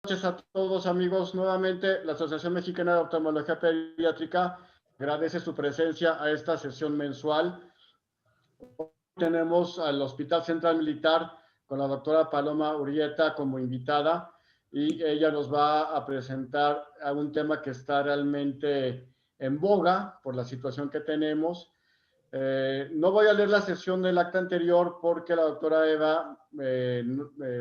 Buenas noches a todos, amigos. Nuevamente, la Asociación Mexicana de Oftalmología Pediátrica agradece su presencia a esta sesión mensual. Tenemos al Hospital Central Militar con la doctora Paloma Urrieta como invitada y ella nos va a presentar un tema que está realmente en boga por la situación que tenemos. No voy a leer la sesión del acta anterior porque la doctora Eva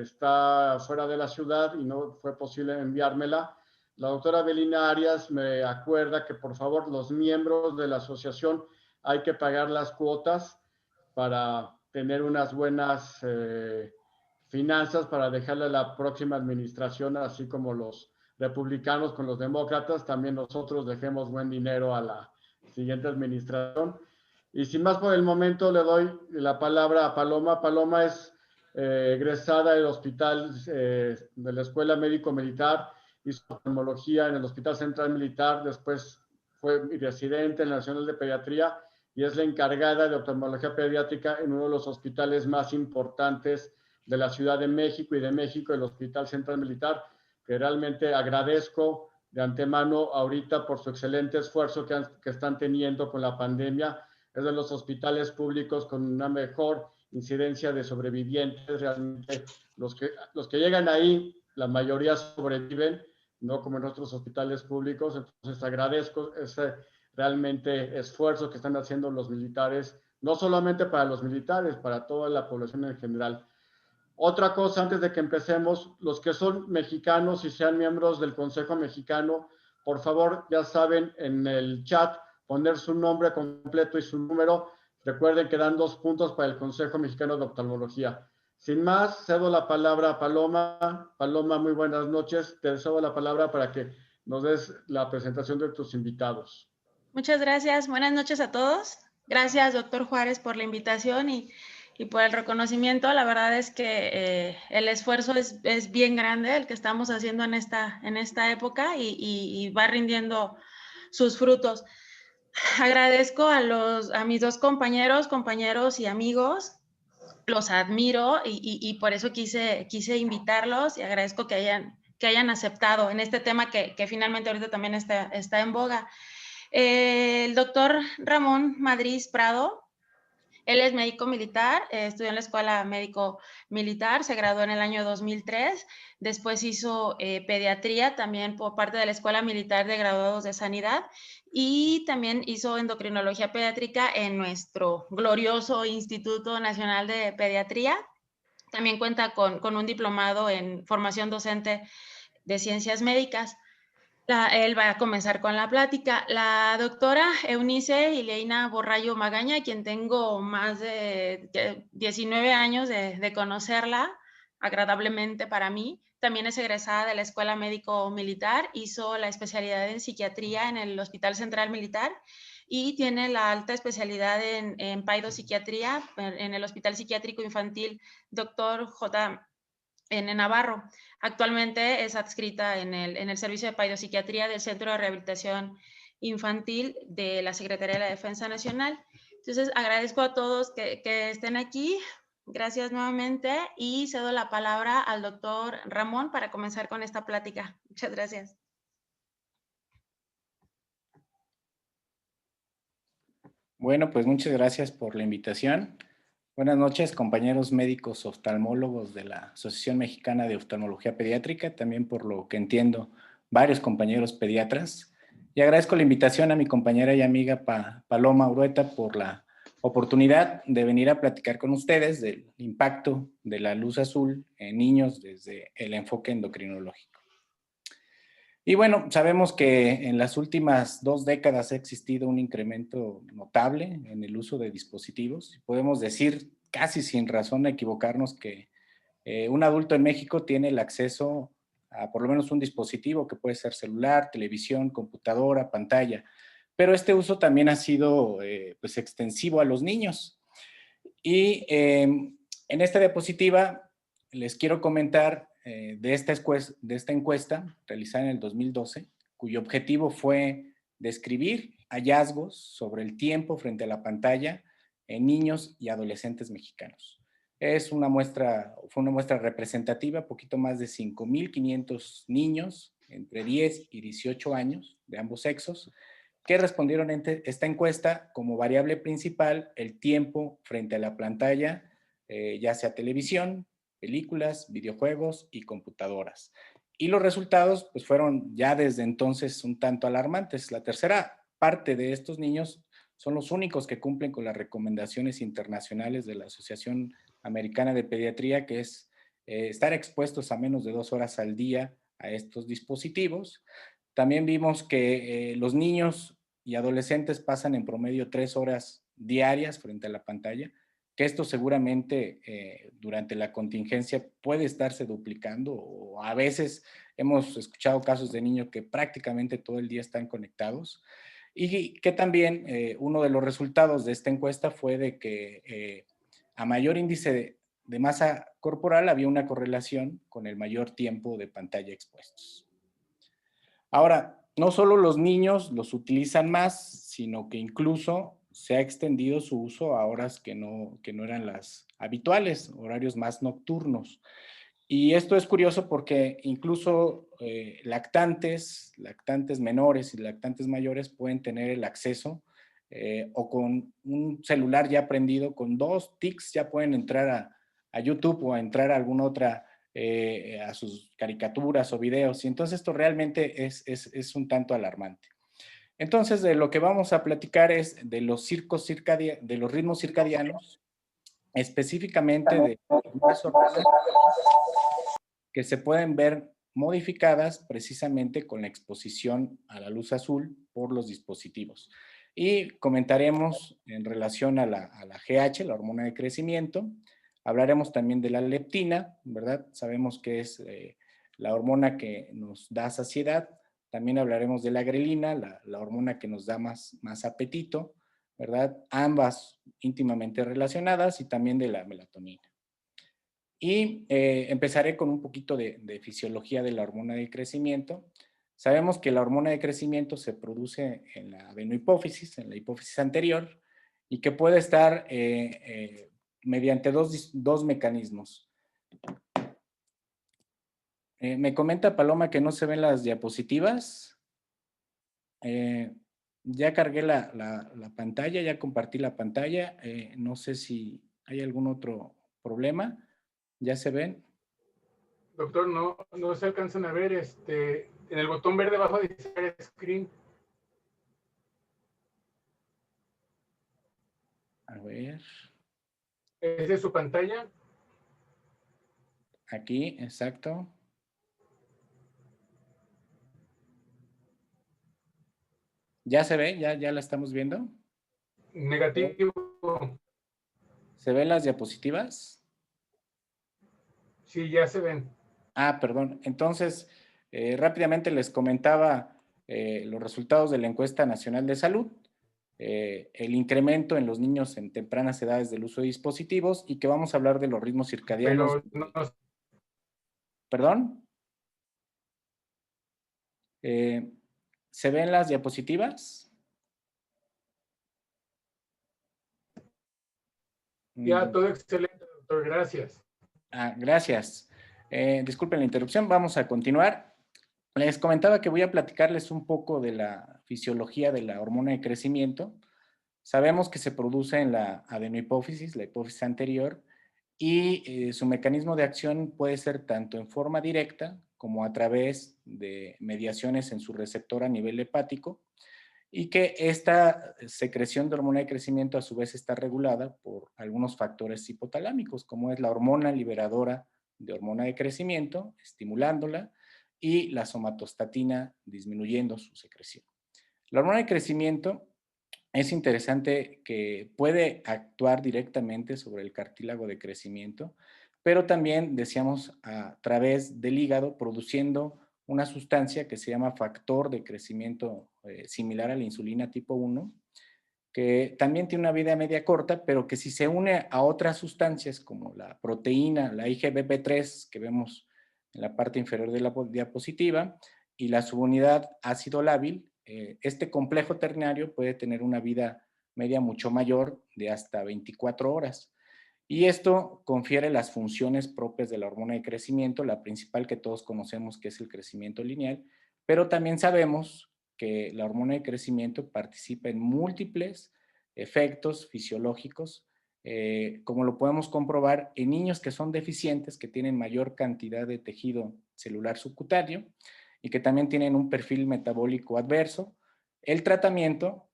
está fuera de la ciudad y no fue posible enviármela. La doctora Belina Arias me acuerda que por favor los miembros de la asociación hay que pagar las cuotas para tener unas buenas finanzas para dejarle a la próxima administración, así como los republicanos con los demócratas, también nosotros dejemos buen dinero a la siguiente administración. Y sin más por el momento le doy la palabra a Paloma. Paloma es egresada del hospital de la Escuela Médico Militar, hizo oftalmología en el Hospital Central Militar, después fue residente en la Nacional de Pediatría y es la encargada de oftalmología pediátrica en uno de los hospitales más importantes de la Ciudad de México y de México, el Hospital Central Militar, que realmente agradezco de antemano ahorita por su excelente esfuerzo que están teniendo con la pandemia. Es de los hospitales públicos con una mejor incidencia de sobrevivientes. Realmente los que llegan ahí, la mayoría sobreviven, no como en otros hospitales públicos. Entonces agradezco ese realmente esfuerzo que están haciendo los militares, no solamente para los militares, para toda la población en general. Otra cosa antes de que empecemos, los que son mexicanos y sean miembros del Consejo Mexicano, por favor, ya saben, en el chat poner su nombre completo y su número. Recuerden que dan 2 puntos para el Consejo Mexicano de Oftalmología. Sin más, cedo la palabra a Paloma. Paloma, muy buenas noches. Te cedo la palabra para que nos des la presentación de tus invitados. Muchas gracias. Buenas noches a todos. Gracias, doctor Juárez, por la invitación y por el reconocimiento. La verdad es que el esfuerzo es bien grande el que estamos haciendo en esta época y va rindiendo sus frutos. Agradezco a mis dos compañeros y amigos. Los admiro y por eso quise invitarlos y agradezco que hayan aceptado en este tema que finalmente ahorita también está en boga. El doctor Ramón Madrid Prado, él es médico militar, estudió en la Escuela Médico Militar, se graduó en el año 2003, después hizo pediatría también por parte de la Escuela Militar de Graduados de Sanidad y también hizo endocrinología pediátrica en nuestro glorioso Instituto Nacional de Pediatría. También cuenta con un diplomado en formación docente de ciencias médicas. Él va a comenzar con la plática. La doctora Eunice Ileina Borrallo Magaña, quien tengo más de 19 años de conocerla, agradablemente para mí, también es egresada de la Escuela Médico Militar, hizo la especialidad en psiquiatría en el Hospital Central Militar y tiene la alta especialidad en paidopsiquiatría en el Hospital Psiquiátrico Infantil Dr. J. en Navarro. Actualmente es adscrita en el Servicio de Paidopsiquiatría del Centro de Rehabilitación Infantil de la Secretaría de la Defensa Nacional. Entonces, agradezco a todos que estén aquí. Gracias nuevamente y cedo la palabra al doctor Ramón para comenzar con esta plática. Muchas gracias. Bueno, pues muchas gracias por la invitación. Buenas noches, compañeros médicos oftalmólogos de la Asociación Mexicana de Oftalmología Pediátrica, también por lo que entiendo, varios compañeros pediatras. Y agradezco la invitación a mi compañera y amiga Paloma Urrieta por la oportunidad de venir a platicar con ustedes del impacto de la luz azul en niños desde el enfoque endocrinológico. Y bueno, sabemos que en las últimas 2 décadas ha existido un incremento notable en el uso de dispositivos. Podemos decir casi sin razón equivocarnos que un adulto en México tiene el acceso a por lo menos un dispositivo que puede ser celular, televisión, computadora, pantalla. Pero este uso también ha sido pues extensivo a los niños. Y en esta diapositiva les quiero comentar de esta encuesta realizada en el 2012, cuyo objetivo fue describir hallazgos sobre el tiempo frente a la pantalla en niños y adolescentes mexicanos. Fue una muestra representativa, poquito más de 5,500 niños entre 10 y 18 años de ambos sexos, que respondieron a esta encuesta como variable principal el tiempo frente a la pantalla, ya sea televisión, películas, videojuegos y computadoras. Y los resultados pues, fueron ya desde entonces un tanto alarmantes. La tercera parte de estos niños son los únicos que cumplen con las recomendaciones internacionales de la Asociación Americana de Pediatría, que es estar expuestos a menos de 2 horas al día a estos dispositivos. También vimos que los niños y adolescentes pasan en promedio 3 horas diarias frente a la pantalla, que esto seguramente durante la contingencia puede estarse duplicando, o a veces hemos escuchado casos de niños que prácticamente todo el día están conectados, y que también uno de los resultados de esta encuesta fue de que a mayor índice de masa corporal había una correlación con el mayor tiempo de pantalla expuestos. Ahora, no solo los niños los utilizan más, sino que incluso se ha extendido su uso a horas que no eran las habituales, horarios más nocturnos. Y esto es curioso porque incluso lactantes menores y lactantes mayores pueden tener el acceso o con un celular ya prendido, con 2 tics ya pueden entrar a YouTube o a entrar a alguna otra, a sus caricaturas o videos. Y entonces esto realmente es un tanto alarmante. Entonces, de lo que vamos a platicar es de los ritmos circadianos, específicamente de unas hormonas que se pueden ver modificadas precisamente con la exposición a la luz azul por los dispositivos. Y comentaremos en relación a la GH, la hormona de crecimiento. Hablaremos también de la leptina, ¿verdad? Sabemos que es la hormona que nos da saciedad. También hablaremos de la grelina, la hormona que nos da más apetito, ¿verdad? Ambas íntimamente relacionadas, y también de la melatonina. Y empezaré con un poquito de fisiología de la hormona de crecimiento. Sabemos que la hormona de crecimiento se produce en la adenohipófisis, en la hipófisis anterior, y que puede estar mediante dos mecanismos. Me comenta Paloma que no se ven las diapositivas. Ya cargué la pantalla, ya compartí la pantalla. No sé si hay algún otro problema. ¿Ya se ven? Doctor, no se alcanzan a ver, en el botón verde abajo dice screen. A ver. ¿Es de su pantalla? Aquí, exacto. ¿Ya se ve? ¿Ya la estamos viendo? Negativo. ¿Se ven las diapositivas? Sí, ya se ven. Ah, perdón. Entonces, rápidamente les comentaba los resultados de la Encuesta Nacional de Salud, el incremento en los niños en tempranas edades del uso de dispositivos, y que vamos a hablar de los ritmos circadianos. Pero no. ¿Perdón? ¿Se ven las diapositivas? Ya, todo excelente, doctor. Gracias. Gracias. Disculpen la interrupción. Vamos a continuar. Les comentaba que voy a platicarles un poco de la fisiología de la hormona de crecimiento. Sabemos que se produce en la adenohipófisis, la hipófisis anterior, y su mecanismo de acción puede ser tanto en forma directa como a través de mediaciones en su receptor a nivel hepático, y que esta secreción de hormona de crecimiento a su vez está regulada por algunos factores hipotalámicos, como es la hormona liberadora de hormona de crecimiento, estimulándola, y la somatostatina disminuyendo su secreción. La hormona de crecimiento es interesante que puede actuar directamente sobre el cartílago de crecimiento, pero también, decíamos, a través del hígado, produciendo una sustancia que se llama factor de crecimiento similar a la insulina tipo 1, que también tiene una vida media corta, pero que si se une a otras sustancias como la proteína, la IgBP3, que vemos en la parte inferior de la diapositiva, y la subunidad ácido lábil, este complejo ternario puede tener una vida media mucho mayor, de hasta 24 horas. Y esto confiere las funciones propias de la hormona de crecimiento, la principal que todos conocemos, que es el crecimiento lineal, pero también sabemos que la hormona de crecimiento participa en múltiples efectos fisiológicos, como lo podemos comprobar en niños que son deficientes, que tienen mayor cantidad de tejido celular subcutáneo y que también tienen un perfil metabólico adverso. El tratamiento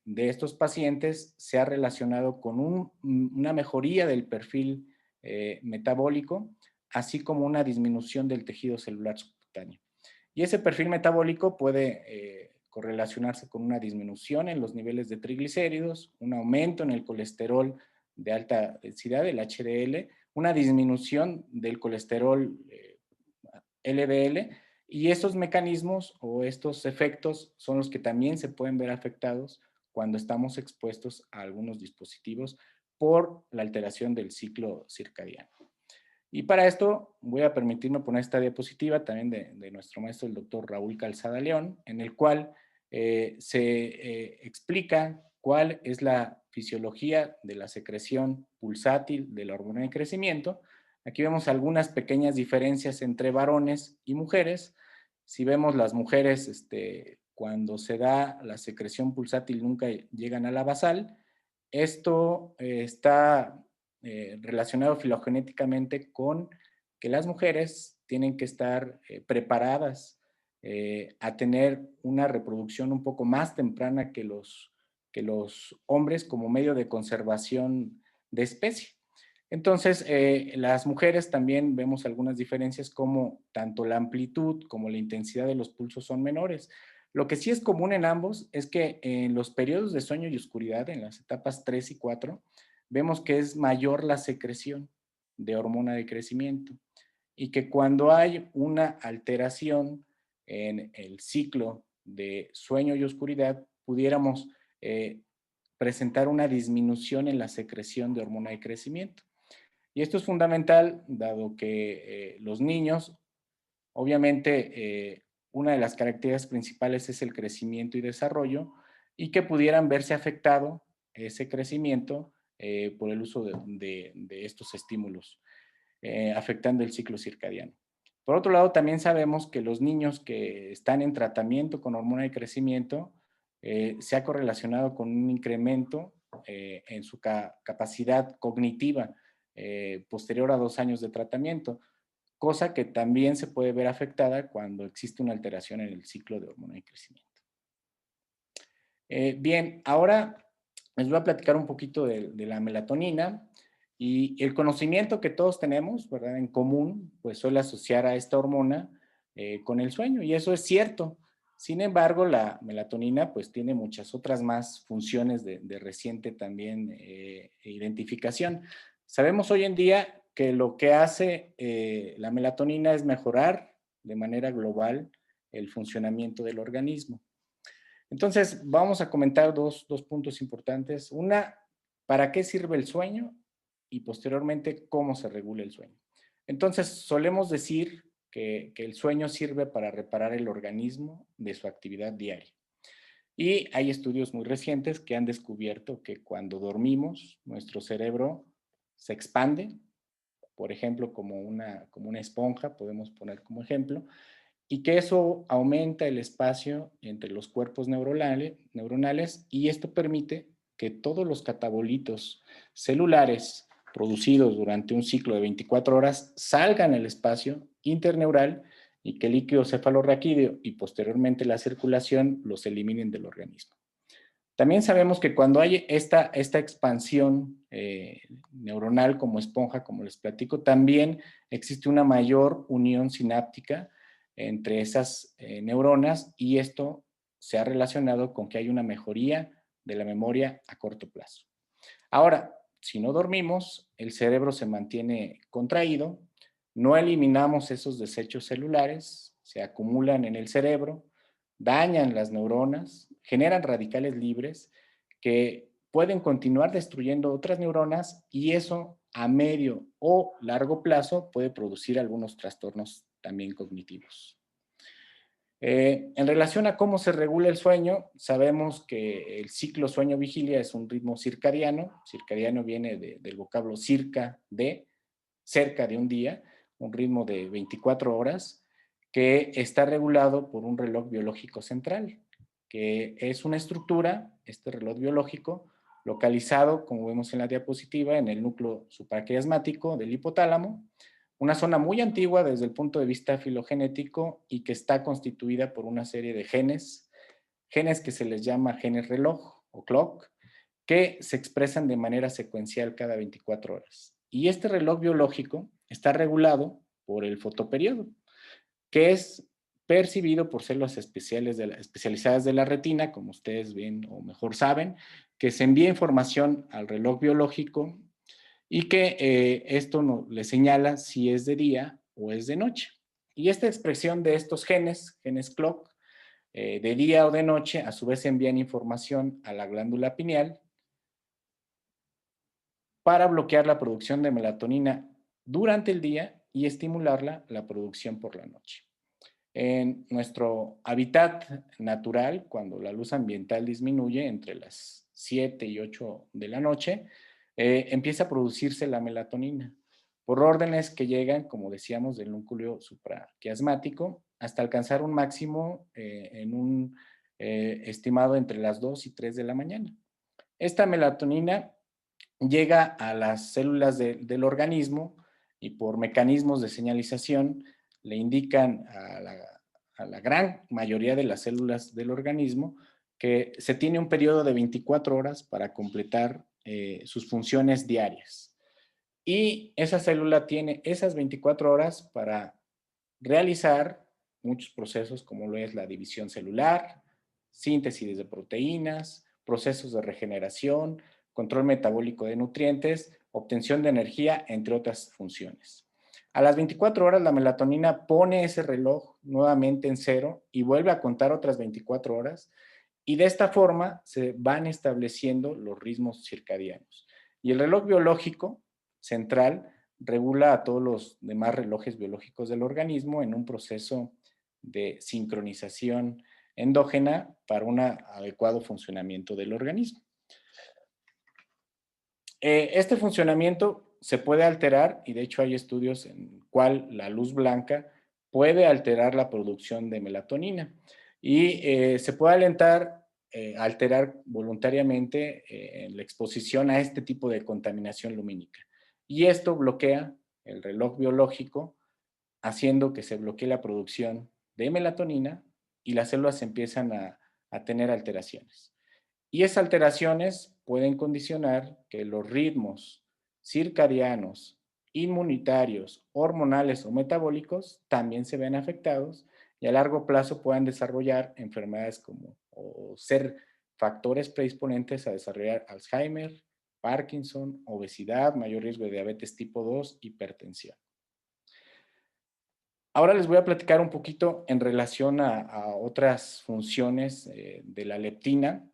de estos pacientes se ha relacionado con una mejoría del perfil metabólico, así como una disminución del tejido celular subcutáneo. Y ese perfil metabólico puede correlacionarse con una disminución en los niveles de triglicéridos, un aumento en el colesterol de alta densidad, el HDL, una disminución del colesterol LDL, y estos mecanismos o estos efectos son los que también se pueden ver afectados cuando estamos expuestos a algunos dispositivos por la alteración del ciclo circadiano. Y para esto voy a permitirme poner esta diapositiva también de nuestro maestro, el doctor Raúl Calzada León, en el cual se explica cuál es la fisiología de la secreción pulsátil de la hormona de crecimiento. Aquí vemos algunas pequeñas diferencias entre varones y mujeres. Si vemos las mujeres, cuando se da la secreción pulsátil nunca llegan a la basal. Esto está relacionado filogenéticamente con que las mujeres tienen que estar preparadas a tener una reproducción un poco más temprana que los hombres como medio de conservación de especie. Entonces, las mujeres también vemos algunas diferencias, como tanto la amplitud como la intensidad de los pulsos son menores. Lo que sí es común en ambos es que en los periodos de sueño y oscuridad, en las etapas 3 y 4, vemos que es mayor la secreción de hormona de crecimiento, y que cuando hay una alteración en el ciclo de sueño y oscuridad, pudiéramos presentar una disminución en la secreción de hormona de crecimiento. Y esto es fundamental, dado que los niños, obviamente, una de las características principales es el crecimiento y desarrollo, y que pudieran verse afectado ese crecimiento por el uso de estos estímulos, afectando el ciclo circadiano. Por otro lado, también sabemos que los niños que están en tratamiento con hormona de crecimiento se ha correlacionado con un incremento en su capacidad cognitiva posterior a 2 años de tratamiento, cosa que también se puede ver afectada cuando existe una alteración en el ciclo de hormona de crecimiento. Bien, ahora les voy a platicar un poquito de la melatonina, y el conocimiento que todos tenemos, ¿verdad?, en común, pues suele asociar a esta hormona con el sueño, y eso es cierto. Sin embargo, la melatonina pues tiene muchas otras más funciones de reciente también identificación. Sabemos hoy en día que lo que hace la melatonina es mejorar de manera global el funcionamiento del organismo. Entonces, vamos a comentar dos puntos importantes. Una, ¿para qué sirve el sueño? Y posteriormente, ¿cómo se regula el sueño? Entonces, solemos decir que el sueño sirve para reparar el organismo de su actividad diaria. Y hay estudios muy recientes que han descubierto que cuando dormimos, nuestro cerebro se expande, por ejemplo, como una esponja, podemos poner como ejemplo, y que eso aumenta el espacio entre los cuerpos neuronales, y esto permite que todos los catabolitos celulares producidos durante un ciclo de 24 horas salgan al espacio interneural, y que el líquido cefalorraquídeo y posteriormente la circulación los eliminen del organismo. También sabemos que cuando hay esta expansión neuronal como esponja, como les platico, también existe una mayor unión sináptica entre esas neuronas, y esto se ha relacionado con que hay una mejoría de la memoria a corto plazo. Ahora, si no dormimos, el cerebro se mantiene contraído, no eliminamos esos desechos celulares, se acumulan en el cerebro, dañan las neuronas, generan radicales libres que pueden continuar destruyendo otras neuronas, y eso a medio o largo plazo puede producir algunos trastornos también cognitivos. En relación a cómo se regula el sueño, sabemos que el ciclo sueño-vigilia es un ritmo circadiano. Circadiano viene del vocablo circa, de, cerca de un día, un ritmo de 24 horas que está regulado por un reloj biológico central, que es una estructura, este reloj biológico, localizado, como vemos en la diapositiva, en el núcleo supraquiasmático del hipotálamo, una zona muy antigua desde el punto de vista filogenético y que está constituida por una serie de genes, genes que se les llama genes reloj o clock, que se expresan de manera secuencial cada 24 horas. Y este reloj biológico está regulado por el fotoperiodo, que es percibido por células especializadas de la retina, como ustedes ven o mejor saben, que se envía información al reloj biológico y que esto le señala si es de día o es de noche. Y esta expresión de estos genes, genes clock, de día o de noche, a su vez envían información a la glándula pineal para bloquear la producción de melatonina durante el día y estimularla la producción por la noche. En nuestro hábitat natural, cuando la luz ambiental disminuye entre las 7 y 8 de la noche, empieza a producirse la melatonina por órdenes que llegan, como decíamos, del núcleo supraquiasmático hasta alcanzar un máximo en un estimado entre las 2 y 3 de la mañana. Esta melatonina llega a las células del organismo y por mecanismos de señalización le indican a la gran mayoría de las células del organismo que se tiene un periodo de 24 horas para completar sus funciones diarias. Y esa célula tiene esas 24 horas para realizar muchos procesos como lo es la división celular, síntesis de proteínas, procesos de regeneración, control metabólico de nutrientes, obtención de energía, entre otras funciones. A las 24 horas la melatonina pone ese reloj nuevamente en cero y vuelve a contar otras 24 horas y de esta forma se van estableciendo los ritmos circadianos. Y el reloj biológico central regula a todos los demás relojes biológicos del organismo en un proceso de sincronización endógena para un adecuado funcionamiento del organismo. Este funcionamiento se puede alterar y de hecho hay estudios en cual la luz blanca puede alterar la producción de melatonina y se puede alterar voluntariamente en la exposición a este tipo de contaminación lumínica. Y esto bloquea el reloj biológico, haciendo que se bloquee la producción de melatonina y las células empiezan a tener alteraciones. Y esas alteraciones pueden condicionar que los ritmos circadianos, inmunitarios, hormonales o metabólicos también se vean afectados y a largo plazo puedan desarrollar enfermedades como o ser factores predisponentes a desarrollar Alzheimer, Parkinson, obesidad, mayor riesgo de diabetes tipo 2, hipertensión. Ahora les voy a platicar un poquito en relación a otras funciones de la leptina.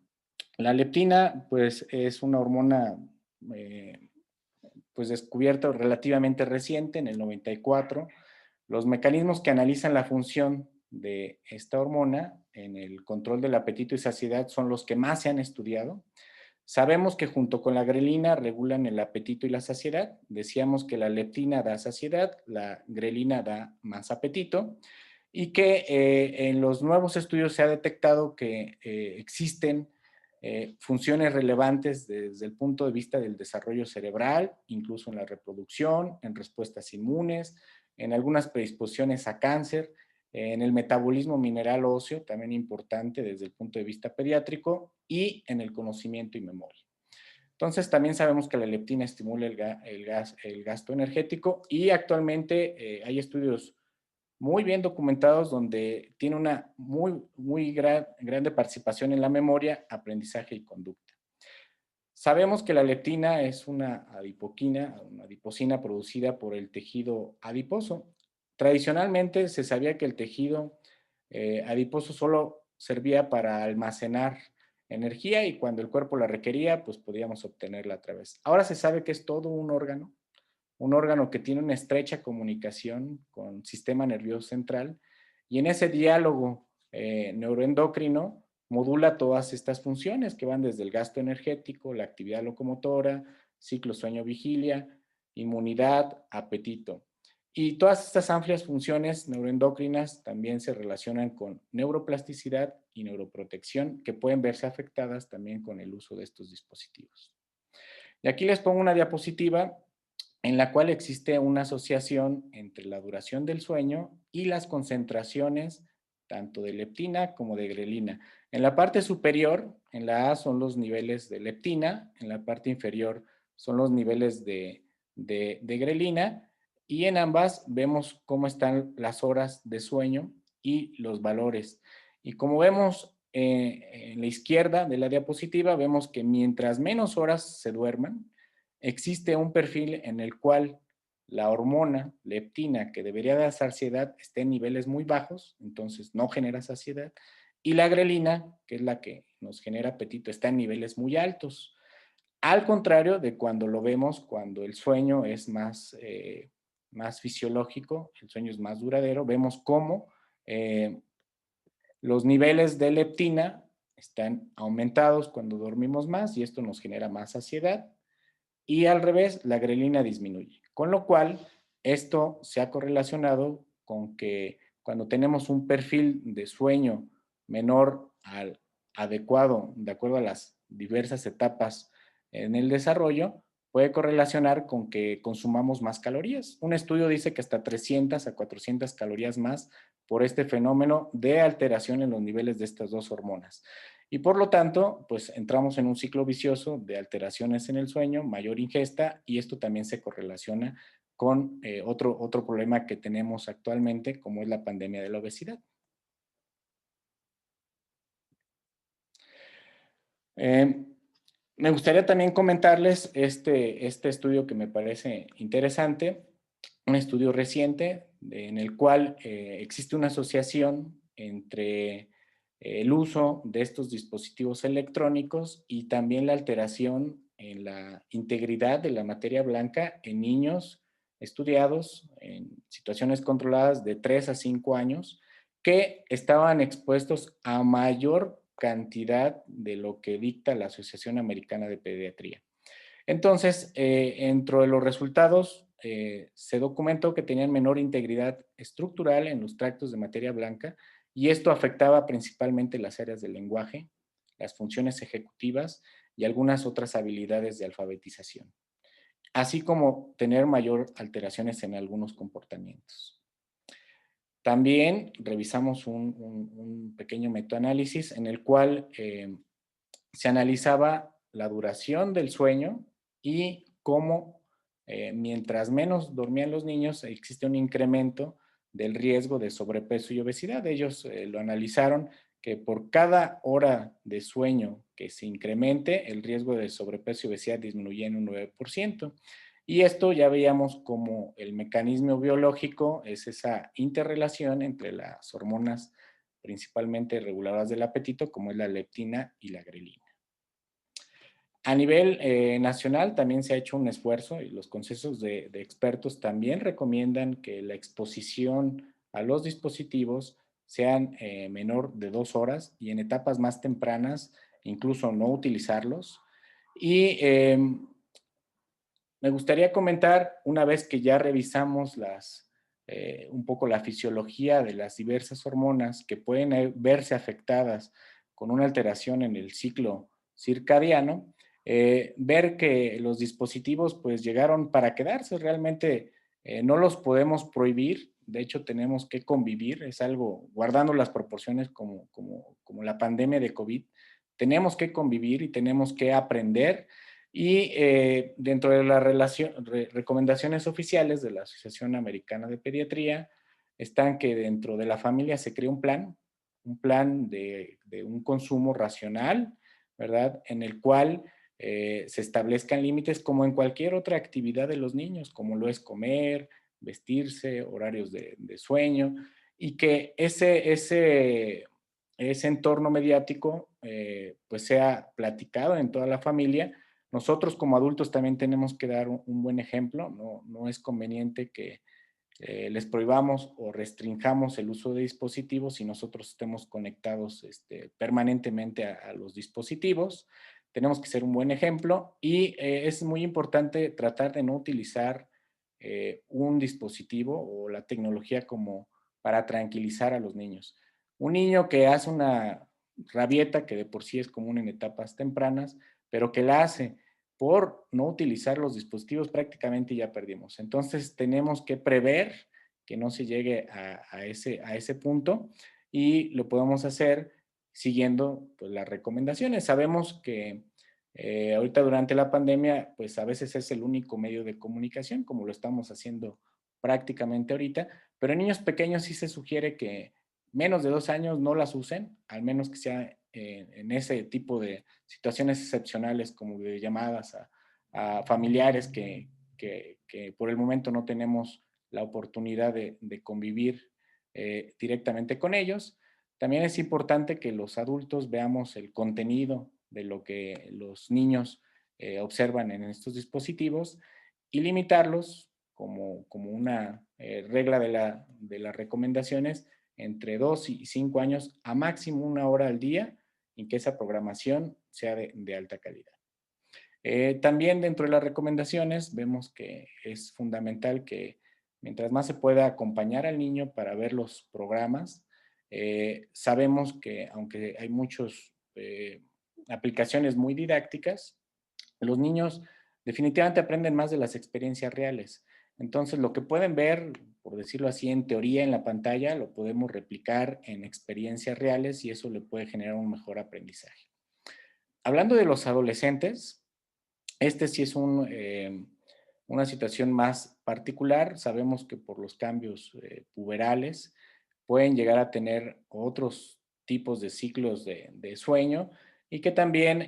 La leptina, pues, es una hormona pues descubierta relativamente reciente, en el 94. Los mecanismos que analizan la función de esta hormona en el control del apetito y saciedad son los que más se han estudiado. Sabemos que junto con la grelina regulan el apetito y la saciedad. Decíamos que la leptina da saciedad, la grelina da más apetito y que en los nuevos estudios se ha detectado que existen funciones relevantes desde el punto de vista del desarrollo cerebral, incluso en la reproducción, en respuestas inmunes, en algunas predisposiciones a cáncer, en el metabolismo mineral óseo, también importante desde el punto de vista pediátrico, y en el conocimiento y memoria. Entonces, también sabemos que la leptina estimula el gasto energético y actualmente hay estudios muy bien documentados donde tiene una muy grande participación en la memoria, aprendizaje y conducta. Sabemos que la leptina es una adiposina producida por el tejido adiposo. Tradicionalmente se sabía que el tejido adiposo solo servía para almacenar energía y cuando el cuerpo la requería, pues podíamos obtenerla a través. Ahora se sabe que es todo un órgano que tiene una estrecha comunicación con el sistema nervioso central y en ese diálogo neuroendocrino modula todas estas funciones que van desde el gasto energético, la actividad locomotora, ciclo sueño-vigilia, inmunidad, apetito. Y todas estas amplias funciones neuroendocrinas también se relacionan con neuroplasticidad y neuroprotección, que pueden verse afectadas también con el uso de estos dispositivos. Y aquí les pongo una diapositiva en la cual existe una asociación entre la duración del sueño y las concentraciones tanto de leptina como de grelina. En la parte superior, en la A, son los niveles de leptina, en la parte inferior son los niveles de grelina, y en ambas vemos cómo están las horas de sueño y los valores. Y como vemos en la izquierda de la diapositiva, vemos que mientras menos horas se duerman, existe un perfil en el cual la hormona leptina, que debería dar saciedad, está en niveles muy bajos, entonces no genera saciedad, y la grelina, que es la que nos genera apetito, está en niveles muy altos. Al contrario de cuando lo vemos, cuando el sueño es más fisiológico, el sueño es más duradero, vemos cómo los niveles de leptina están aumentados cuando dormimos más y esto nos genera más saciedad, y al revés, la grelina disminuye. Con lo cual, esto se ha correlacionado con que cuando tenemos un perfil de sueño menor al adecuado, de acuerdo a las diversas etapas en el desarrollo, puede correlacionar con que consumamos más calorías. Un estudio dice que hasta 300 a 400 calorías más por este fenómeno de alteración en los niveles de estas dos hormonas. Y por lo tanto, pues entramos en un ciclo vicioso de alteraciones en el sueño, mayor ingesta, y esto también se correlaciona con otro problema que tenemos actualmente, como es la pandemia de la obesidad. Me gustaría también comentarles este estudio que me parece interesante, un estudio reciente en el cual existe una asociación entre el uso de estos dispositivos electrónicos y también la alteración en la integridad de la materia blanca en niños estudiados en situaciones controladas de 3 a 5 años que estaban expuestos a mayor cantidad de lo que dicta la Asociación Americana de Pediatría. Entonces, dentro de los resultados, se documentó que tenían menor integridad estructural en los tractos de materia blanca, y esto afectaba principalmente las áreas del lenguaje, las funciones ejecutivas y algunas otras habilidades de alfabetización, así como tener mayor alteraciones en algunos comportamientos. También revisamos un pequeño metaanálisis en el cual se analizaba la duración del sueño y cómo mientras menos dormían los niños existe un incremento del riesgo de sobrepeso y obesidad. Ellos lo analizaron que por cada hora de sueño que se incremente, el riesgo de sobrepeso y obesidad disminuye en un 9%. Y esto ya veíamos como el mecanismo biológico es esa interrelación entre las hormonas principalmente reguladoras del apetito, como es la leptina y la grelina. A nivel nacional también se ha hecho un esfuerzo y los consejos de expertos también recomiendan que la exposición a los dispositivos sean menor de 2 horas y en etapas más tempranas incluso no utilizarlos. Y me gustaría comentar, una vez que ya revisamos un poco la fisiología de las diversas hormonas que pueden verse afectadas con una alteración en el ciclo circadiano, ver que los dispositivos pues llegaron para quedarse. Realmente no los podemos prohibir, de hecho tenemos que convivir, es algo guardando las proporciones como la pandemia de COVID, tenemos que convivir y tenemos que aprender. Y dentro de las recomendaciones oficiales de la Asociación Americana de Pediatría están que dentro de la familia se cree un plan de un consumo racional, ¿verdad? En el cual se establezcan límites como en cualquier otra actividad de los niños, como lo es comer, vestirse, horarios de sueño, y que ese entorno mediático pues sea platicado en toda la familia. Nosotros como adultos también tenemos que dar un buen ejemplo, no es conveniente que les prohibamos o restringamos el uso de dispositivos y nosotros estemos conectados permanentemente a los dispositivos. Tenemos que ser un buen ejemplo y es muy importante tratar de no utilizar un dispositivo o la tecnología como para tranquilizar a los niños. Un niño que hace una rabieta, que de por sí es común en etapas tempranas, pero que la hace por no utilizar los dispositivos, prácticamente ya perdimos. Entonces tenemos que prever que no se llegue a ese punto y lo podemos hacer siguiendo pues, las recomendaciones. Sabemos que ahorita durante la pandemia, pues a veces es el único medio de comunicación, como lo estamos haciendo prácticamente ahorita, pero en niños pequeños sí se sugiere que menos de 2 años no las usen, al menos que sea en ese tipo de situaciones excepcionales como de llamadas a familiares que por el momento no tenemos la oportunidad de convivir directamente con ellos. También es importante que los adultos veamos el contenido de lo que los niños observan en estos dispositivos y limitarlos como una regla de las recomendaciones entre 2 y 5 años a máximo 1 hora al día y que esa programación sea de alta calidad. También dentro de las recomendaciones vemos que es fundamental que mientras más se pueda acompañar al niño para ver los programas, sabemos que aunque hay muchas aplicaciones muy didácticas, los niños definitivamente aprenden más de las experiencias reales. Entonces, lo que pueden ver, por decirlo así, en teoría en la pantalla, lo podemos replicar en experiencias reales y eso le puede generar un mejor aprendizaje. Hablando de los adolescentes, sí es una situación más particular. Sabemos que por los cambios puberales pueden llegar a tener otros tipos de ciclos de sueño y que también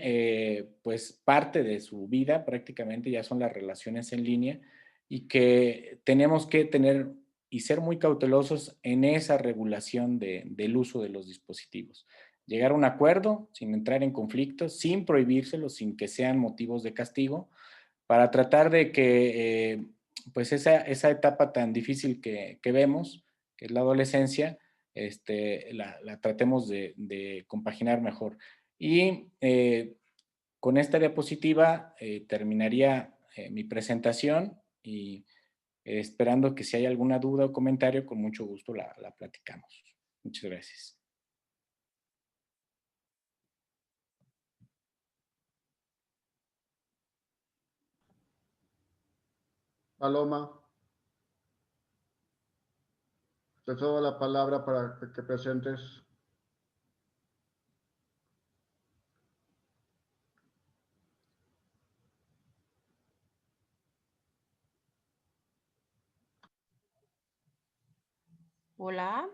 pues parte de su vida prácticamente ya son las relaciones en línea y que tenemos que tener y ser muy cautelosos en esa regulación del uso de los dispositivos. Llegar a un acuerdo sin entrar en conflictos, sin prohibírselos, sin que sean motivos de castigo, para tratar de que pues esa etapa tan difícil que vemos, que es la adolescencia, la tratemos de compaginar mejor. Y con esta diapositiva terminaría mi presentación y esperando que si hay alguna duda o comentario, con mucho gusto la platicamos. Muchas gracias. Paloma, te cedo la palabra para que presentes. Hola.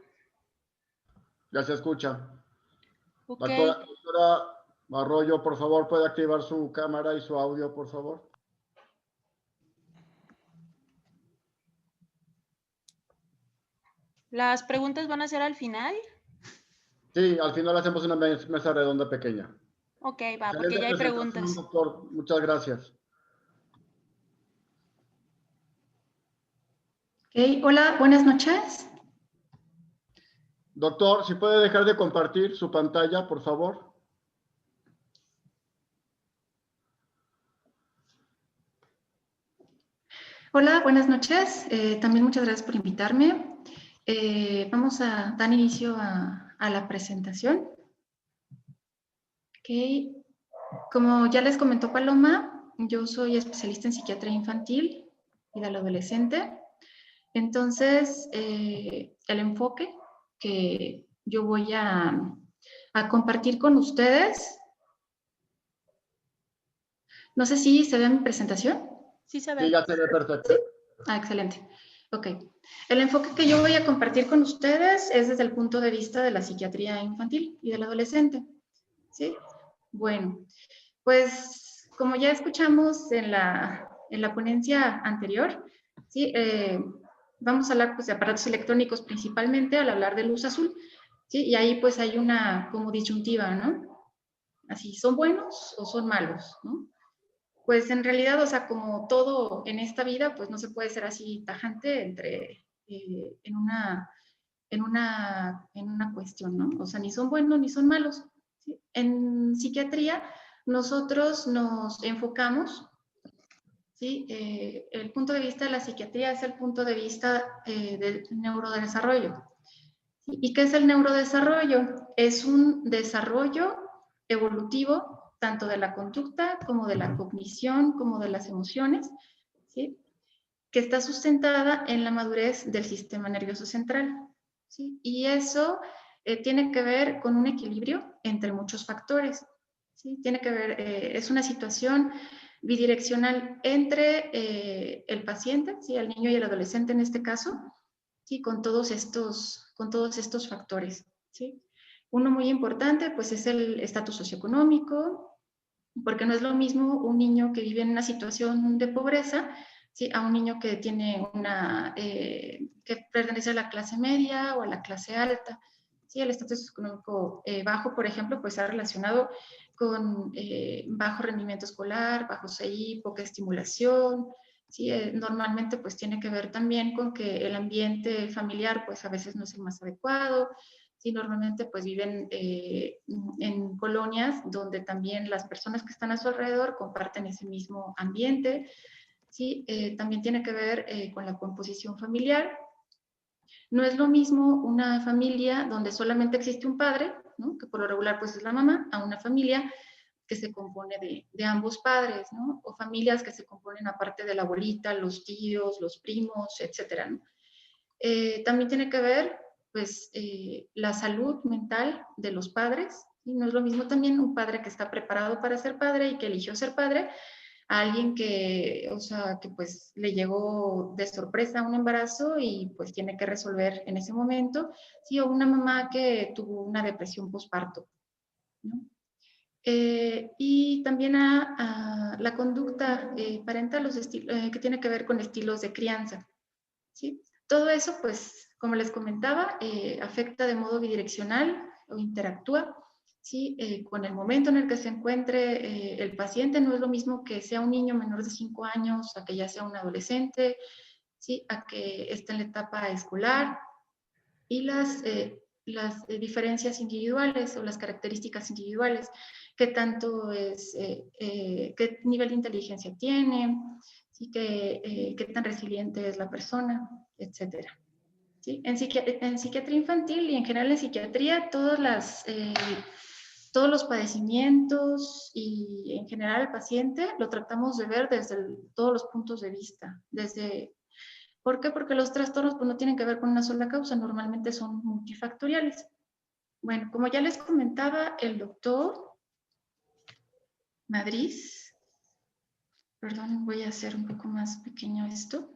Ya se escucha. Ok. Doctora Arroyo, por favor, puede activar su cámara y su audio, por favor. ¿Las preguntas van a ser al final? Sí, al final hacemos una mesa redonda pequeña. Ok, va, porque Excelente ya hay presentación, preguntas. doctor. Muchas gracias. Okay. Hola, buenas noches. Doctor, si puede dejar de compartir su pantalla, por favor. Hola, buenas noches. También muchas gracias por invitarme. Vamos a dar inicio a la presentación. Okay. Como ya les comentó Paloma, yo soy especialista en psiquiatría infantil y del adolescente. Entonces, el enfoque que yo voy a compartir con ustedes, no sé si se ve mi presentación. Sí, se ve. Sí, ya se ve perfecto. Ah, excelente. Ok. El enfoque que yo voy a compartir con ustedes es desde el punto de vista de la psiquiatría infantil y del adolescente. ¿Sí? Bueno, pues como ya escuchamos en la ponencia anterior, ¿sí? Vamos a hablar pues, de aparatos electrónicos principalmente al hablar de luz azul. ¿Sí? Y ahí pues hay una como disyuntiva, ¿no? Así, ¿son buenos o son malos? ¿No? Pues en realidad, o sea, como todo en esta vida, pues no se puede ser así tajante entre en una cuestión, ¿no? O sea, ni son buenos ni son malos, ¿sí? En psiquiatría nosotros nos enfocamos, ¿sí? El punto de vista de la psiquiatría es el punto de vista del neurodesarrollo. ¿Sí? ¿Y qué es el neurodesarrollo? Es un desarrollo evolutivo tanto de la conducta como de la cognición, como de las emociones, ¿sí? Que está sustentada en la madurez del sistema nervioso central, ¿sí? Y eso tiene que ver con un equilibrio entre muchos factores, ¿sí? Tiene que ver, es una situación bidireccional entre el paciente, ¿sí? El niño y el adolescente en este caso, ¿sí? Con todos estos factores, ¿sí? Uno muy importante, pues, es el estatus socioeconómico, porque no es lo mismo un niño que vive en una situación de pobreza, ¿sí? A un niño que tiene que pertenece a la clase media o a la clase alta, ¿sí? El estatus socioeconómico bajo, por ejemplo, pues está relacionado con bajo rendimiento escolar, bajo CI, poca estimulación, ¿sí? Normalmente pues tiene que ver también con que el ambiente familiar pues a veces no es el más adecuado, ¿sí? Normalmente pues viven en colonias donde también las personas que están a su alrededor comparten ese mismo ambiente, ¿sí? También tiene que ver con la composición familiar. No es lo mismo una familia donde solamente existe un padre, ¿no? Que por lo regular pues es la mamá, a una familia que se compone de ambos padres, ¿no? O familias que se componen aparte de la abuelita, los tíos, los primos, etcétera, ¿no? También tiene que ver, pues, la salud mental de los padres, y no es lo mismo también un padre que está preparado para ser padre y que eligió ser padre, a alguien que, o sea, que pues le llegó de sorpresa un embarazo y pues tiene que resolver en ese momento, sí, o una mamá que tuvo una depresión postparto, ¿no? Y también a la conducta parental, que tiene que ver con estilos de crianza, ¿sí? Todo eso, pues, como les comentaba, afecta de modo bidireccional o interactúa, ¿sí? Con el momento en el que se encuentre el paciente. No es lo mismo que sea un niño menor de 5 años, a que ya sea un adolescente, ¿sí? A que esté en la etapa escolar. Y las diferencias individuales o las características individuales, qué tanto es, qué nivel de inteligencia tiene, ¿sí? Qué tan resiliente es la persona, etcétera. ¿Sí? En psiquiatría infantil y en general en psiquiatría, todos los padecimientos y en general el paciente lo tratamos de ver desde todos los puntos de vista, ¿por qué? Porque los trastornos pues, no tienen que ver con una sola causa, normalmente son multifactoriales. Bueno, como ya les comentaba el doctor Madrid, perdón, voy a hacer un poco más pequeño esto.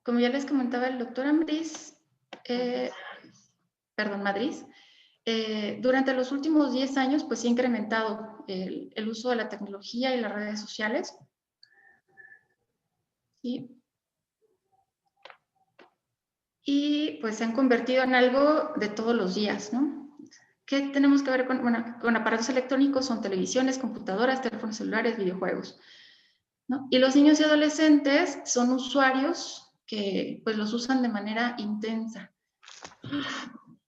Como ya les comentaba el doctor Madrid, durante los últimos 10 años pues se ha incrementado el uso de la tecnología y las redes sociales. ¿Sí? Y pues se han convertido en algo de todos los días, ¿no? ¿Qué tenemos que ver con, bueno, con aparatos electrónicos? Son televisiones, computadoras, teléfonos celulares, videojuegos, ¿no? Y los niños y adolescentes son usuarios que pues los usan de manera intensa.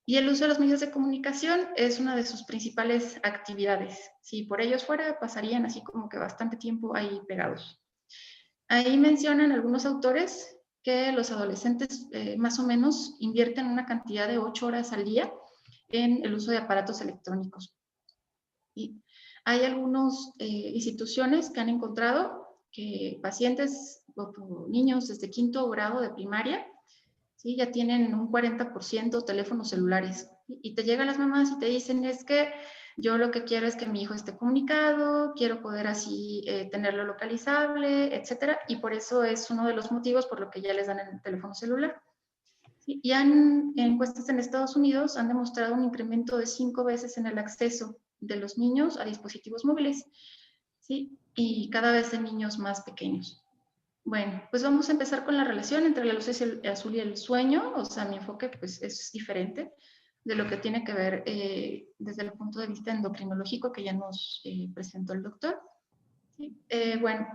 Y el uso de los medios de comunicación es una de sus principales actividades. Si por ellos fuera, pasarían así como que bastante tiempo ahí pegados. Ahí mencionan algunos autores que los adolescentes más o menos invierten una cantidad de 8 horas al día en el uso de aparatos electrónicos. Y hay algunas instituciones que han encontrado que pacientes o niños desde 5º grado de primaria, ¿sí? Ya tienen un 40% teléfonos celulares. Y te llegan las mamás y te dicen, es que yo lo que quiero es que mi hijo esté comunicado, quiero poder así tenerlo localizable, etcétera. Y por eso es uno de los motivos por lo que ya les dan el teléfono celular. ¿Sí? Y en encuestas en Estados Unidos han demostrado un incremento de 5 veces en el acceso de los niños a dispositivos móviles, ¿sí? Y cada vez en niños más pequeños. Bueno, pues vamos a empezar con la relación entre la luz azul y el sueño. O sea, mi enfoque pues es diferente de lo que tiene que ver desde el punto de vista endocrinológico que ya nos presentó el doctor. ¿Sí? Bueno,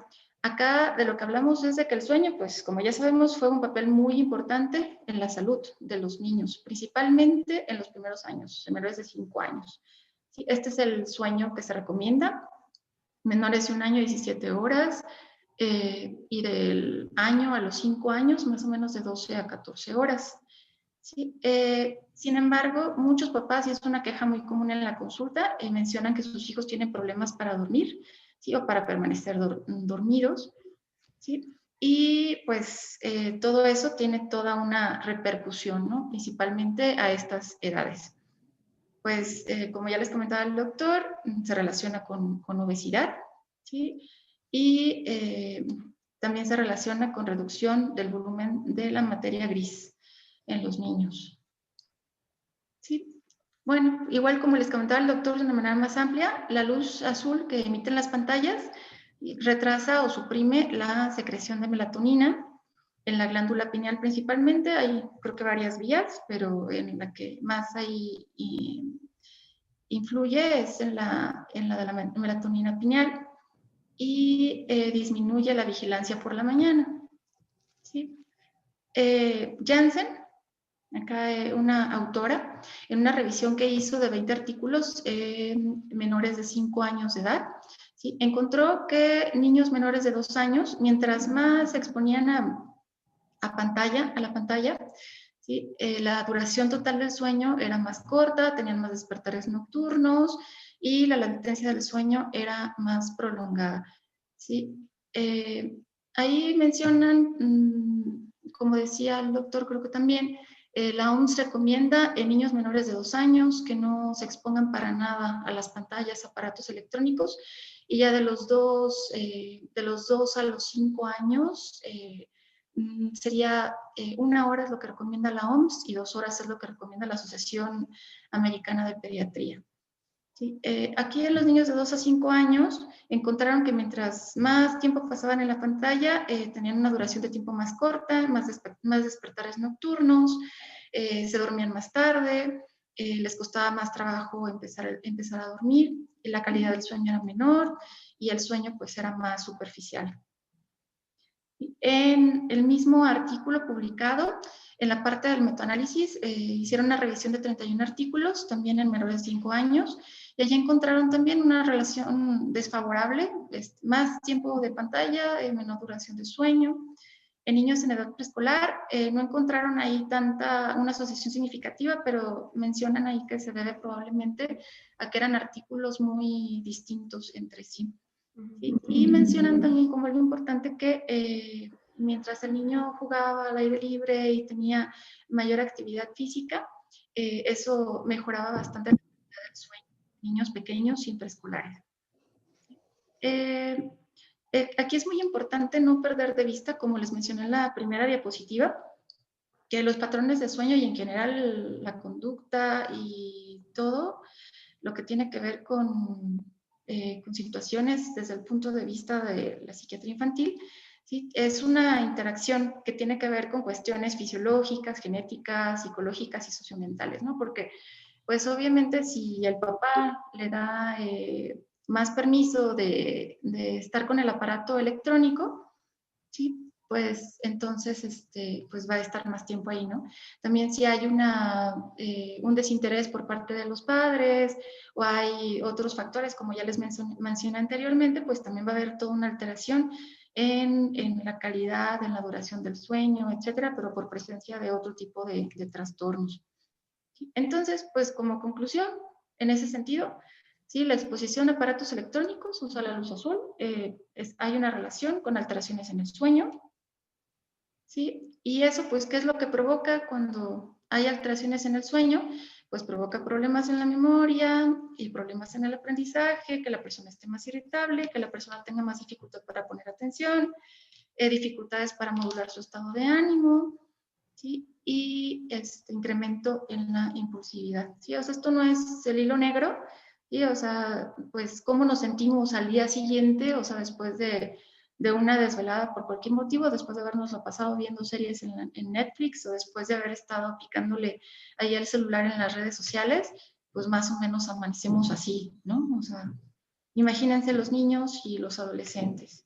Acá de lo que hablamos es de que el sueño, pues como ya sabemos, juega un papel muy importante en la salud de los niños, principalmente en los primeros años, en menores de 5 años. ¿Sí? Este es el sueño que se recomienda, menores de 1 año, 17 horas, y del año a los 5 años, más o menos de 12 a 14 horas. ¿Sí? Sin embargo, muchos papás, y es una queja muy común en la consulta, mencionan que sus hijos tienen problemas para dormir, ¿sí? O para permanecer dormidos, ¿sí? Y pues todo eso tiene toda una repercusión, ¿no? Principalmente a estas edades. Pues como ya les comentaba el doctor, se relaciona con obesidad, ¿sí? Y también se relaciona con reducción del volumen de la materia gris en los niños. ¿Sí? Bueno, igual como les comentaba el doctor de una manera más amplia, la luz azul que emiten las pantallas retrasa o suprime la secreción de melatonina en la glándula pineal principalmente. Hay creo que varias vías, pero en la que más ahí influye es en la de la melatonina pineal y disminuye la vigilancia por la mañana. ¿Sí? Janssen, acá una autora, en una revisión que hizo de 20 artículos menores de 5 años de edad, ¿sí? Encontró que niños menores de 2 años, mientras más se exponían a la pantalla, ¿sí? La duración total del sueño era más corta, tenían más despertares nocturnos y la latencia del sueño era más prolongada. ¿Sí? Ahí mencionan, como decía el doctor, creo que también, la OMS recomienda en niños menores de 2 años que no se expongan para nada a las pantallas, aparatos electrónicos, y ya de los 2 a los 5 años, sería 1 hora es lo que recomienda la OMS y 2 horas es lo que recomienda la Asociación Americana de Pediatría. ¿Sí? Aquí en los niños de 2 a 5 años encontraron que mientras más tiempo pasaban en la pantalla, tenían una duración de tiempo más corta, más despertares nocturnos, se dormían más tarde, les costaba más trabajo empezar a dormir, y la calidad del sueño era menor y el sueño pues era más superficial. En el mismo artículo publicado, en la parte del metaanálisis, hicieron una revisión de 31 artículos, también en menores de 5 años, y allí encontraron también una relación desfavorable, más tiempo de pantalla, menor duración de sueño. En niños en edad preescolar no encontraron ahí una asociación significativa, pero mencionan ahí que se debe probablemente a que eran artículos muy distintos entre sí. ¿Sí? Y mencionan también como algo importante que mientras el niño jugaba al aire libre y tenía mayor actividad física, eso mejoraba bastante la calidad del sueño. Niños pequeños y preescolares. Aquí es muy importante no perder de vista, como les mencioné en la primera diapositiva, que los patrones de sueño y en general la conducta y todo lo que tiene que ver con situaciones desde el punto de vista de la psiquiatría infantil, ¿sí? Es una interacción que tiene que ver con cuestiones fisiológicas, genéticas, psicológicas y socioambientales, ¿no? Porque pues obviamente si el papá le da más permiso de estar con el aparato electrónico, ¿sí? Pues entonces pues va a estar más tiempo ahí, ¿no? También si hay un desinterés por parte de los padres o hay otros factores, como ya les mencioné anteriormente, pues también va a haber toda una alteración en la calidad, en la duración del sueño, etcétera, pero por presencia de otro tipo de trastornos. Entonces, pues como conclusión, en ese sentido, ¿sí? La exposición a aparatos electrónicos, usa la luz azul, hay una relación con alteraciones en el sueño, ¿sí? Y eso, pues, ¿qué es lo que provoca cuando hay alteraciones en el sueño? Pues provoca problemas en la memoria y problemas en el aprendizaje, que la persona esté más irritable, que la persona tenga más dificultad para poner atención, dificultades para modular su estado de ánimo, ¿sí? Y incremento en la impulsividad, ¿sí? O sea, esto no es el hilo negro, ¿sí? O sea, pues cómo nos sentimos al día siguiente, o sea, después de una desvelada por cualquier motivo, después de habernos pasado viendo series en Netflix o después de haber estado picándole ahí al celular en las redes sociales, pues más o menos amanecemos así, ¿no? O sea, imagínense los niños y los adolescentes.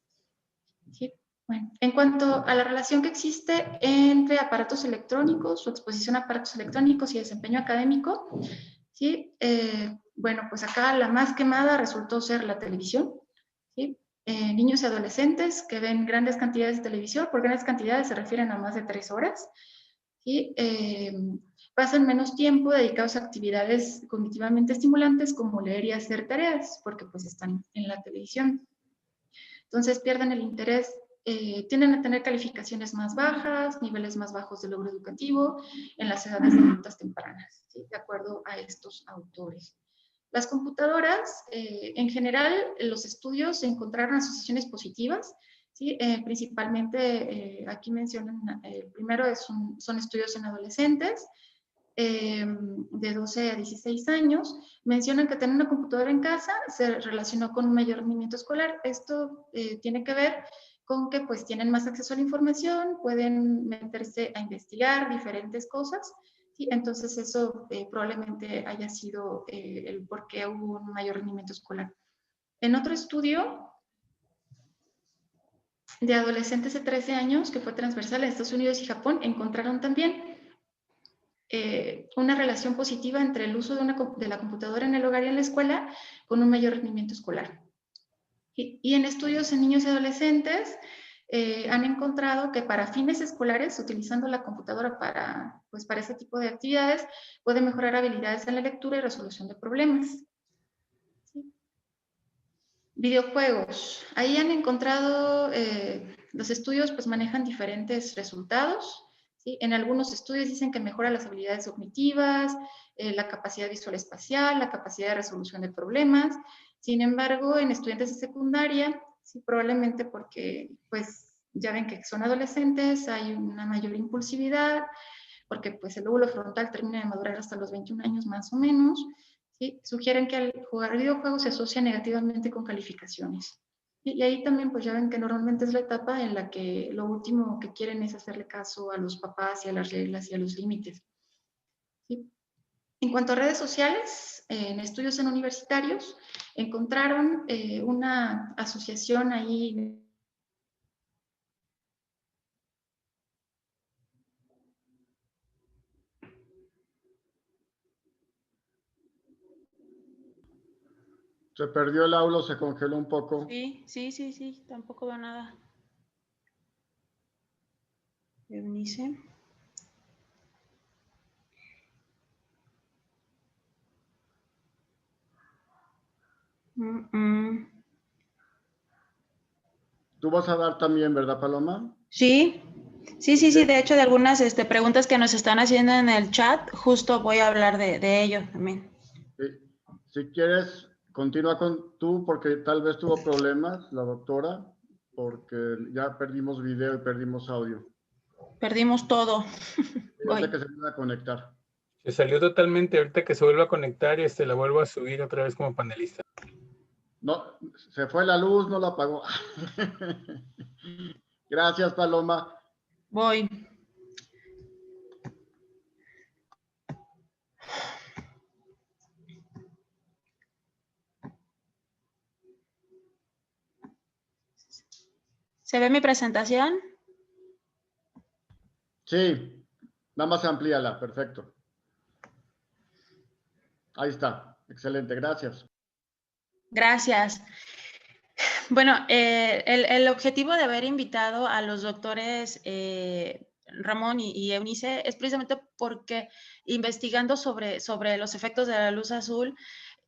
Bueno, en cuanto a la relación que existe entre aparatos electrónicos, su exposición a aparatos electrónicos y desempeño académico, ¿sí? Bueno, pues acá la más quemada resultó ser la televisión, ¿sí? Niños y adolescentes que ven grandes cantidades de televisión, por grandes cantidades se refieren a más de 3 horas, ¿sí? Pasan menos tiempo dedicados a actividades cognitivamente estimulantes como leer y hacer tareas, porque pues están en la televisión. Entonces pierden el interés, tienden a tener calificaciones más bajas, niveles más bajos de logro educativo en las edades adultas tempranas, ¿sí? De acuerdo a estos autores. Las computadoras, en general, los estudios encontraron asociaciones positivas, ¿sí? Principalmente, aquí mencionan, el primero son estudios en adolescentes, de 12 a 16 años, mencionan que tener una computadora en casa se relacionó con un mayor rendimiento escolar. Esto tiene que ver con que pues tienen más acceso a la información, pueden meterse a investigar diferentes cosas, ¿sí? Entonces eso probablemente haya sido el por qué hubo un mayor rendimiento escolar. En otro estudio de adolescentes de 13 años, que fue transversal en Estados Unidos y Japón, encontraron también una relación positiva entre el uso de la computadora en el hogar y en la escuela con un mayor rendimiento escolar. Y en estudios en niños y adolescentes han encontrado que para fines escolares, utilizando la computadora para ese tipo de actividades, puede mejorar habilidades en la lectura y resolución de problemas. ¿Sí? Videojuegos. Ahí han encontrado, los estudios pues manejan diferentes resultados. ¿Sí? En algunos estudios dicen que mejora las habilidades cognitivas, la capacidad visual espacial, la capacidad de resolución de problemas. Sin embargo, en estudiantes de secundaria, sí, probablemente porque pues ya ven que son adolescentes, hay una mayor impulsividad, porque pues el lóbulo frontal termina de madurar hasta los 21 años más o menos. ¿Sí? Sugieren que al jugar videojuegos se asocia negativamente con calificaciones. Y ahí también pues ya ven que normalmente es la etapa en la que lo último que quieren es hacerle caso a los papás y a las reglas y a los límites. ¿Sí? En cuanto a redes sociales, en estudios en universitarios, encontraron una asociación ahí. Se perdió el aula, se congeló un poco. Sí, tampoco veo nada. Eunice. Tú vas a dar también, ¿verdad, Paloma? Sí, de hecho de algunas preguntas que nos están haciendo en el chat, justo voy a hablar de ello también. Sí. Si quieres, continúa con tú, porque tal vez tuvo problemas la doctora, porque ya perdimos video y perdimos audio. Perdimos todo. Ahorita que se vuelva a conectar. Se salió totalmente, ahorita que se vuelva a conectar, la vuelvo a subir otra vez como panelista. No, se fue la luz, no la apagó. Gracias, Paloma. Voy. ¿Se ve mi presentación? Sí, nada más amplíala, perfecto. Ahí está, excelente, gracias. Gracias. Bueno, el objetivo de haber invitado a los doctores Ramón y Eunice es precisamente porque investigando sobre los efectos de la luz azul,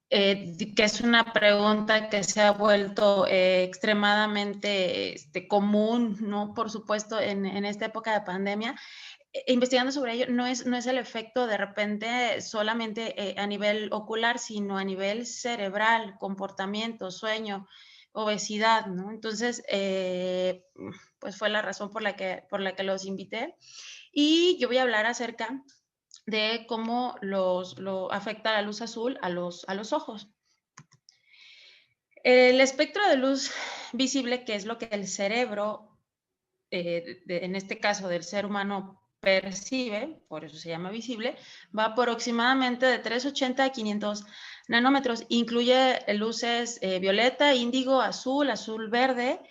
que es una pregunta que se ha vuelto extremadamente común, ¿no? Por supuesto, en esta época de pandemia. Investigando sobre ello, no es el efecto de repente solamente a nivel ocular, sino a nivel cerebral, comportamiento, sueño, obesidad, ¿no? Entonces, pues fue la razón por la que los invité. Y yo voy a hablar acerca de cómo lo afecta la luz azul a los ojos. El espectro de luz visible, que es lo que el cerebro, en este caso del ser humano, percibe, por eso se llama visible, va aproximadamente de 380 a 500 nanómetros. Incluye luces violeta, índigo, azul, azul verde,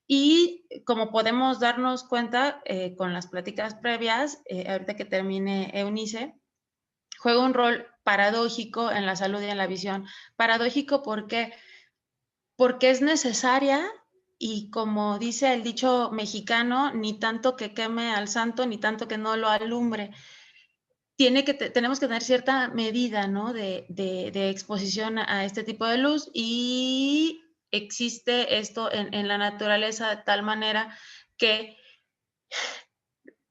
Y como podemos darnos cuenta con las pláticas previas, ahorita que termine Eunice, juega un rol paradójico en la salud y en la visión. Paradójico porque es necesaria y, como dice el dicho mexicano, ni tanto que queme al santo, ni tanto que no lo alumbre. Tenemos que tener cierta medida, ¿no?, de exposición a este tipo de luz, y existe esto en la naturaleza de tal manera que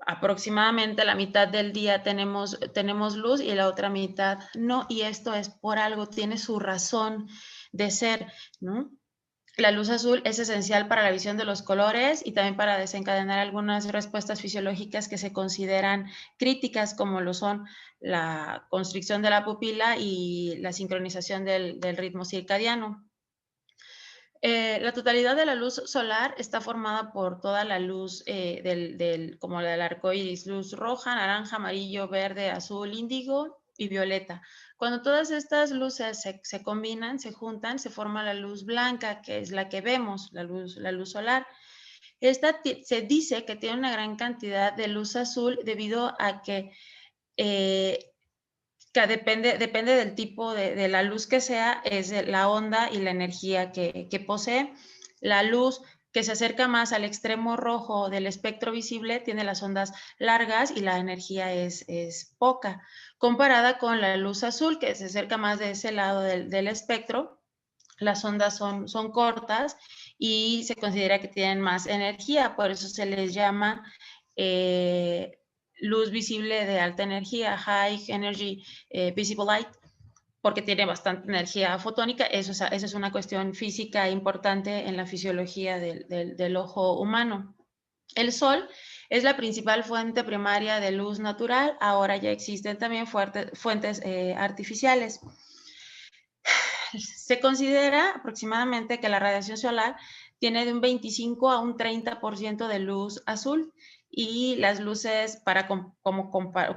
aproximadamente la mitad del día tenemos luz y la otra mitad no, y esto es por algo, tiene su razón de ser, ¿no? La luz azul es esencial para la visión de los colores y también para desencadenar algunas respuestas fisiológicas que se consideran críticas, como lo son la constricción de la pupila y la sincronización del ritmo circadiano. La totalidad de la luz solar está formada por toda la luz como la del arco iris: luz roja, naranja, amarillo, verde, azul, índigo y violeta. Cuando todas estas luces se combinan, se juntan, se forma la luz blanca, que es la que vemos, la luz solar. Esta se dice que tiene una gran cantidad de luz azul debido a que depende del tipo de la luz que sea, es la onda y la energía que posee. La luz que se acerca más al extremo rojo del espectro visible tiene las ondas largas y la energía es poca, comparada con la luz azul, que se acerca más de ese lado del espectro. Las ondas son cortas y se considera que tienen más energía, por eso se les llama luz visible de alta energía, high energy visible light, porque tiene bastante energía fotónica. Esa es una cuestión física importante en la fisiología del ojo humano. El sol es la principal fuente primaria de luz natural. Ahora ya existen también fuentes artificiales. Se considera aproximadamente que la radiación solar tiene de un 25 a un 30% de luz azul, y las luces,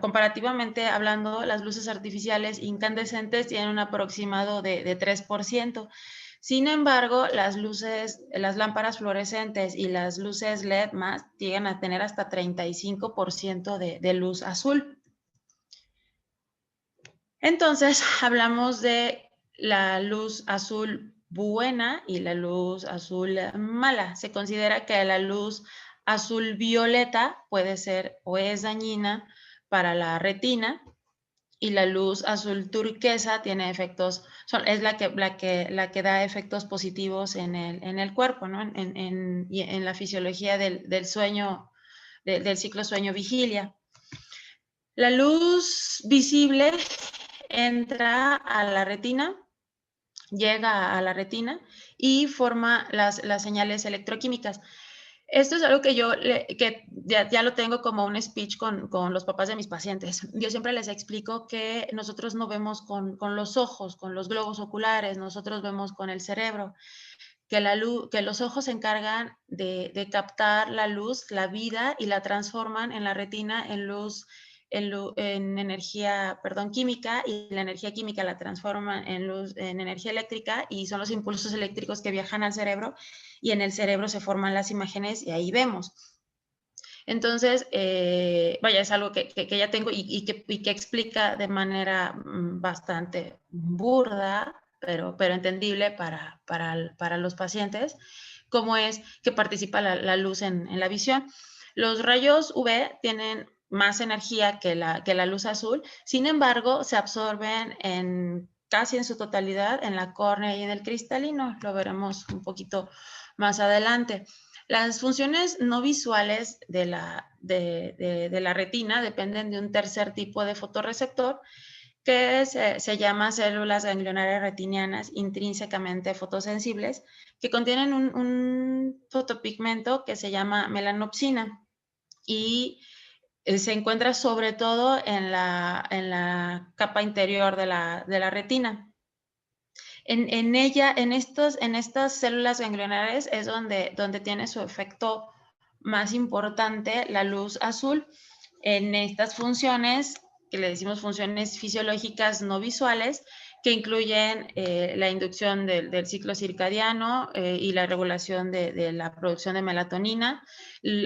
comparativamente hablando, las luces artificiales incandescentes tienen un aproximado de 3%. Sin embargo, las lámparas fluorescentes y las luces LED más llegan a tener hasta 35% de luz azul. Entonces, hablamos de la luz azul buena y la luz azul mala. Se considera que la luz azul violeta puede ser o es dañina para la retina, y la luz azul turquesa tiene efectos, es la que da efectos positivos en el cuerpo, ¿no? En la fisiología del sueño, del ciclo sueño-vigilia. La luz visible entra a la retina, llega a la retina y forma las señales electroquímicas. Esto es algo que ya lo tengo como un speech con los papás de mis pacientes. Yo siempre les explico que nosotros no vemos con los ojos, con los globos oculares, nosotros vemos con el cerebro, que los ojos se encargan de captar la luz, la vida, y la transforman en la retina en energía, química, y la energía química la transforman en energía eléctrica, y son los impulsos eléctricos que viajan al cerebro, y en el cerebro se forman las imágenes y ahí vemos. Entonces, es algo que ya tengo y que explica de manera bastante burda, pero entendible para los pacientes, cómo es que participa la luz en la visión. Los rayos UV tienen más energía que la luz azul, sin embargo, se absorben casi en su totalidad en la córnea y en el cristalino. Lo veremos un poquito más adelante. Las funciones no visuales de la retina dependen de un tercer tipo de fotorreceptor, que se llama células ganglionares retinianas intrínsecamente fotosensibles, que contienen un fotopigmento que se llama melanopsina, y se encuentra sobre todo en la capa interior de la retina. En estas células ganglionares es donde tiene su efecto más importante la luz azul. En estas funciones que le decimos funciones fisiológicas no visuales, que incluyen la inducción del ciclo circadiano y la regulación de la producción de melatonina,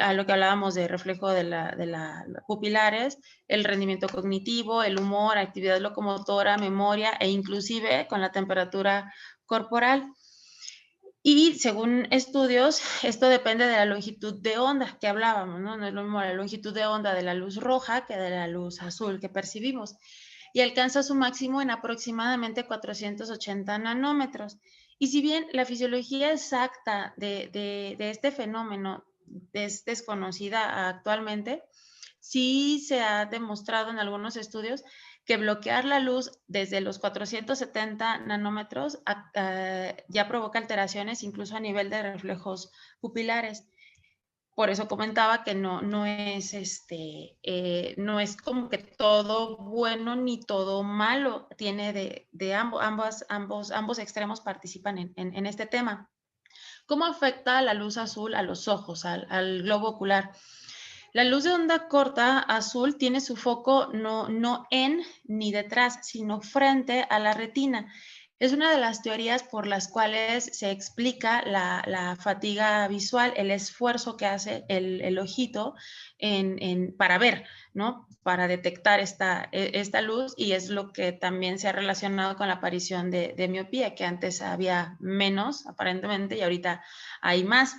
a lo que hablábamos de reflejo de las pupilares, el rendimiento cognitivo, el humor, actividad locomotora, memoria e inclusive con la temperatura corporal. Y según estudios, esto depende de la longitud de onda que hablábamos, ¿no? No es lo mismo la longitud de onda de la luz roja que de la luz azul que percibimos. Y alcanza su máximo en aproximadamente 480 nanómetros. Y si bien la fisiología exacta de este fenómeno es desconocida actualmente, sí se ha demostrado en algunos estudios que bloquear la luz desde los 470 nanómetros ya provoca alteraciones incluso a nivel de reflejos pupilares. Por eso comentaba que no es como que todo bueno ni todo malo, tiene de ambos extremos participan en este tema. ¿Cómo afecta la luz azul a los ojos, al globo ocular? La luz de onda corta azul tiene su foco no en ni detrás, sino frente a la retina. Es una de las teorías por las cuales se explica la fatiga visual, el esfuerzo que hace el ojito para ver, ¿no? Para detectar esta luz, y es lo que también se ha relacionado con la aparición de miopía, que antes había menos aparentemente y ahorita hay más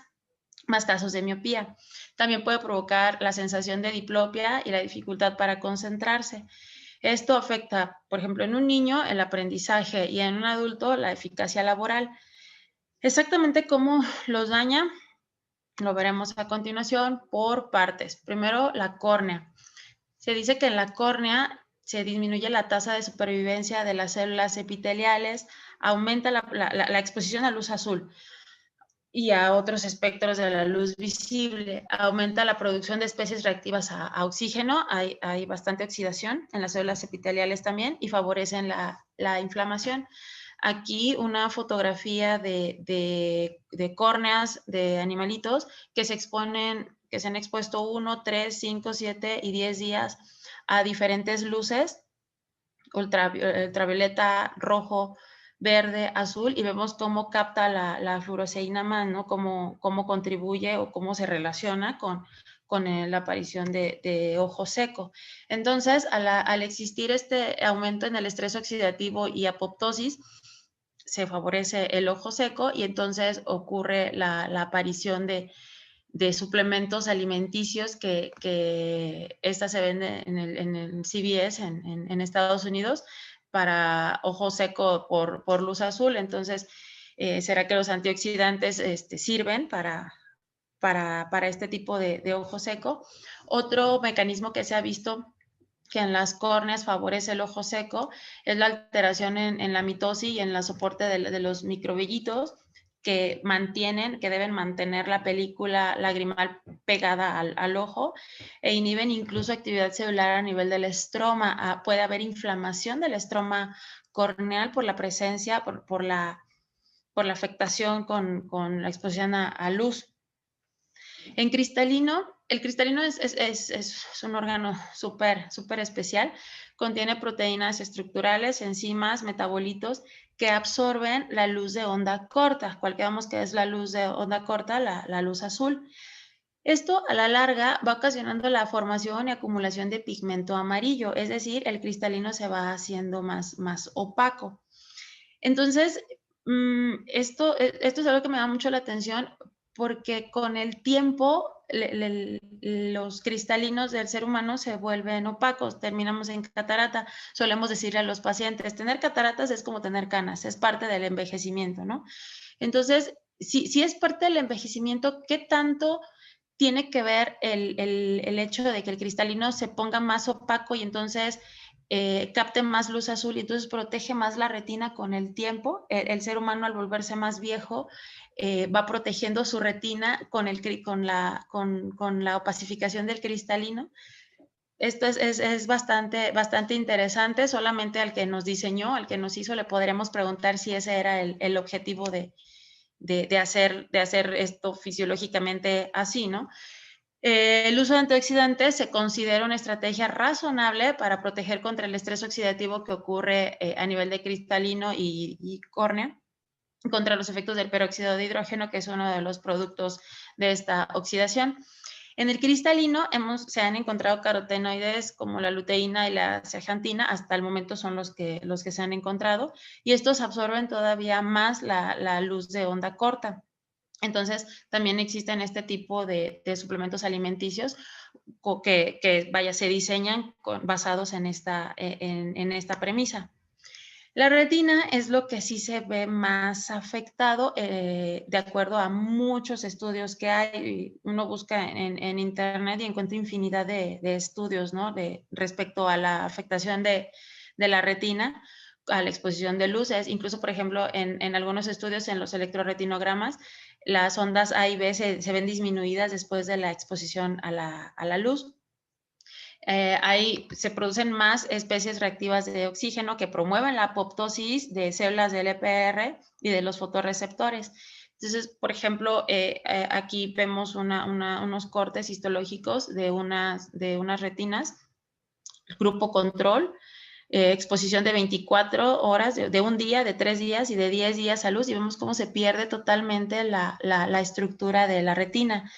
casos de miopía. También puede provocar la sensación de diplopia y la dificultad para concentrarse. Esto afecta, por ejemplo, en un niño el aprendizaje y en un adulto la eficacia laboral. Exactamente cómo los daña, lo veremos a continuación por partes. Primero, la córnea. Se dice que en la córnea se disminuye la tasa de supervivencia de las células epiteliales, aumenta la exposición a luz azul y a otros espectros de la luz visible. Aumenta la producción de especies reactivas a oxígeno, hay bastante oxidación en las células epiteliales también, y favorecen la inflamación. Aquí una fotografía de córneas de animalitos que se han expuesto 1, 3, 5, 7 y 10 días a diferentes luces, ultravioleta, rojo, verde, azul, y vemos cómo capta la fluoresceína más, ¿no? Cómo contribuye o cómo se relaciona con la aparición de ojo seco. Entonces, al existir este aumento en el estrés oxidativo y apoptosis, se favorece el ojo seco y entonces ocurre la aparición de suplementos alimenticios que estas se venden en el CVS en Estados Unidos para ojo seco por luz azul. Entonces, ¿será que los antioxidantes sirven para este tipo de ojo seco? Otro mecanismo que se ha visto que en las córneas favorece el ojo seco es la alteración en la mitosis y en el soporte de los microvellitos que deben mantener la película lagrimal pegada al ojo, e inhiben incluso actividad celular a nivel del estroma. Puede haber inflamación del estroma corneal por la presencia, por la afectación con la exposición a luz. En cristalino, el cristalino es un órgano súper especial. Contiene proteínas estructurales, enzimas, metabolitos que absorben la luz de onda corta. ¿Cuál quedamos que es la luz de onda corta? La luz azul. Esto a la larga va ocasionando la formación y acumulación de pigmento amarillo, es decir, el cristalino se va haciendo más opaco. Entonces, esto es algo que me da mucho la atención, porque con el tiempo los cristalinos del ser humano se vuelven opacos, terminamos en catarata. Solemos decirle a los pacientes, tener cataratas es como tener canas, es parte del envejecimiento, ¿no? Entonces, si es parte del envejecimiento, ¿qué tanto tiene que ver el hecho de que el cristalino se ponga más opaco y entonces capte más luz azul y entonces protege más la retina con el tiempo? El ser humano, al volverse más viejo, va protegiendo su retina con la opacificación del cristalino. Esto es bastante interesante. Solamente al que nos diseñó, al que nos hizo, le podremos preguntar si ese era el objetivo de hacer esto fisiológicamente así, ¿no? El uso de antioxidantes se considera una estrategia razonable para proteger contra el estrés oxidativo que ocurre a nivel de cristalino y córnea, contra los efectos del peróxido de hidrógeno, que es uno de los productos de esta oxidación. En el cristalino se han encontrado carotenoides como la luteína y la zeaxantina, hasta el momento son los que se han encontrado, y estos absorben todavía más la luz de onda corta. Entonces, también existen este tipo de suplementos alimenticios que vaya, se diseñan basados en esta premisa. La retina es lo que sí se ve más afectado de acuerdo a muchos estudios que hay. Uno busca en internet y encuentra infinidad de estudios, ¿no? Respecto a la afectación de la retina a la exposición de luces. Incluso, por ejemplo, en algunos estudios en los electroretinogramas, las ondas A y B se ven disminuidas después de la exposición a la luz. Ahí se producen más especies reactivas de oxígeno que promueven la apoptosis de células del EPR y de los fotorreceptores. Entonces, por ejemplo, aquí vemos unos cortes histológicos de unas retinas, grupo control, exposición de 24 horas, de un día, de 3 días y de 10 días a luz, y vemos cómo se pierde totalmente la estructura de la retina.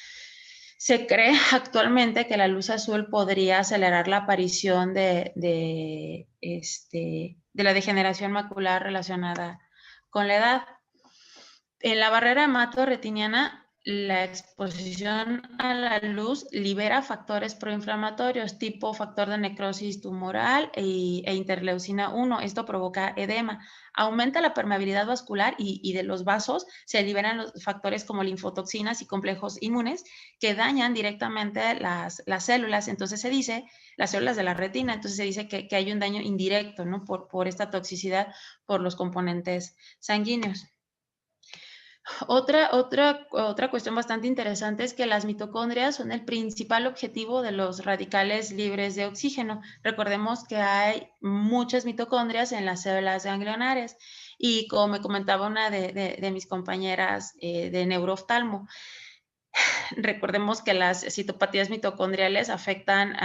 Se cree actualmente que la luz azul podría acelerar la aparición de la degeneración macular relacionada con la edad. En la barrera hematorretiniana, la exposición a la luz libera factores proinflamatorios tipo factor de necrosis tumoral e interleucina 1. Esto provoca edema. Aumenta la permeabilidad vascular y de los vasos se liberan los factores como linfotoxinas y complejos inmunes que dañan directamente las células. Entonces se dice, las células de la retina, entonces se dice que hay un daño indirecto, ¿no? por esta toxicidad por los componentes sanguíneos. Otra cuestión bastante interesante es que las mitocondrias son el principal objetivo de los radicales libres de oxígeno. Recordemos que hay muchas mitocondrias en las células ganglionares y como me comentaba una de mis compañeras de neurooftalmo, recordemos que las citopatías mitocondriales afectan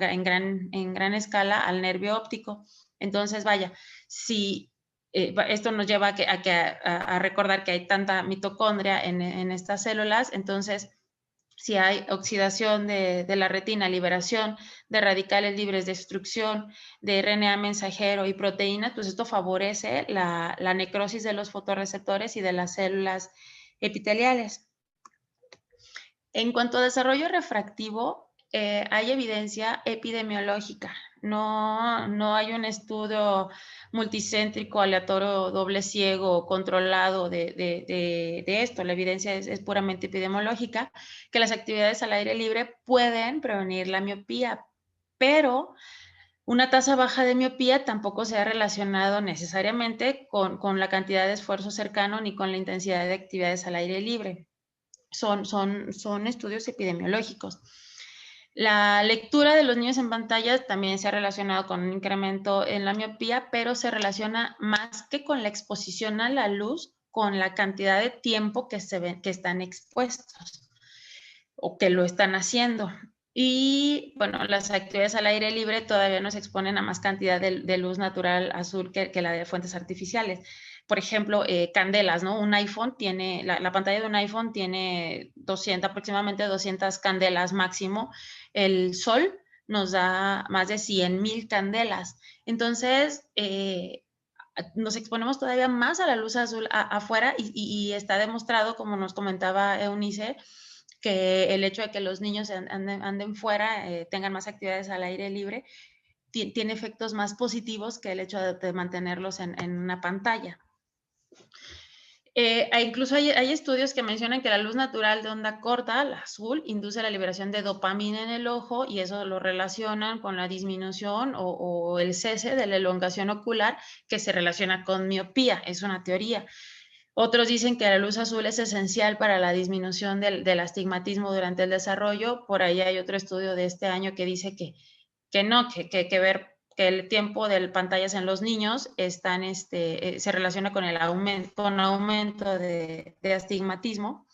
en gran escala al nervio óptico. Entonces, vaya, si esto nos lleva a recordar que hay tanta mitocondria en estas células, entonces si hay oxidación de la retina, liberación de radicales libres de destrucción de RNA mensajero y proteínas, pues esto favorece la necrosis de los fotorreceptores y de las células epiteliales. En cuanto a desarrollo refractivo, hay evidencia epidemiológica. No hay un estudio multicéntrico, aleatorio, doble ciego, controlado de esto. La evidencia es puramente epidemiológica, que las actividades al aire libre pueden prevenir la miopía, pero una tasa baja de miopía tampoco se ha relacionado necesariamente con la cantidad de esfuerzo cercano ni con la intensidad de actividades al aire libre. Son estudios epidemiológicos. La lectura de los niños en pantallas también se ha relacionado con un incremento en la miopía, pero se relaciona más que con la exposición a la luz, con la cantidad de tiempo que están expuestos o que lo están haciendo. Y bueno, las actividades al aire libre todavía nos exponen a más cantidad de luz natural azul que la de fuentes artificiales. Por ejemplo, candelas, ¿no? Un iPhone tiene, la pantalla de un iPhone tiene aproximadamente 200 candelas máximo. El sol nos da más de 100,000 candelas. Entonces, nos exponemos todavía más a la luz azul afuera y está demostrado, como nos comentaba Eunice, que el hecho de que los niños anden fuera, tengan más actividades al aire libre, tiene efectos más positivos que el hecho de mantenerlos en una pantalla. Incluso hay estudios que mencionan que la luz natural de onda corta, la azul, induce la liberación de dopamina en el ojo y eso lo relacionan con la disminución o el cese de la elongación ocular que se relaciona con miopía. Es una teoría. Otros dicen que la luz azul es esencial para la disminución del astigmatismo durante el desarrollo. Por ahí hay otro estudio de este año que dice que el tiempo de pantallas en los niños se relaciona con el aumento de astigmatismo.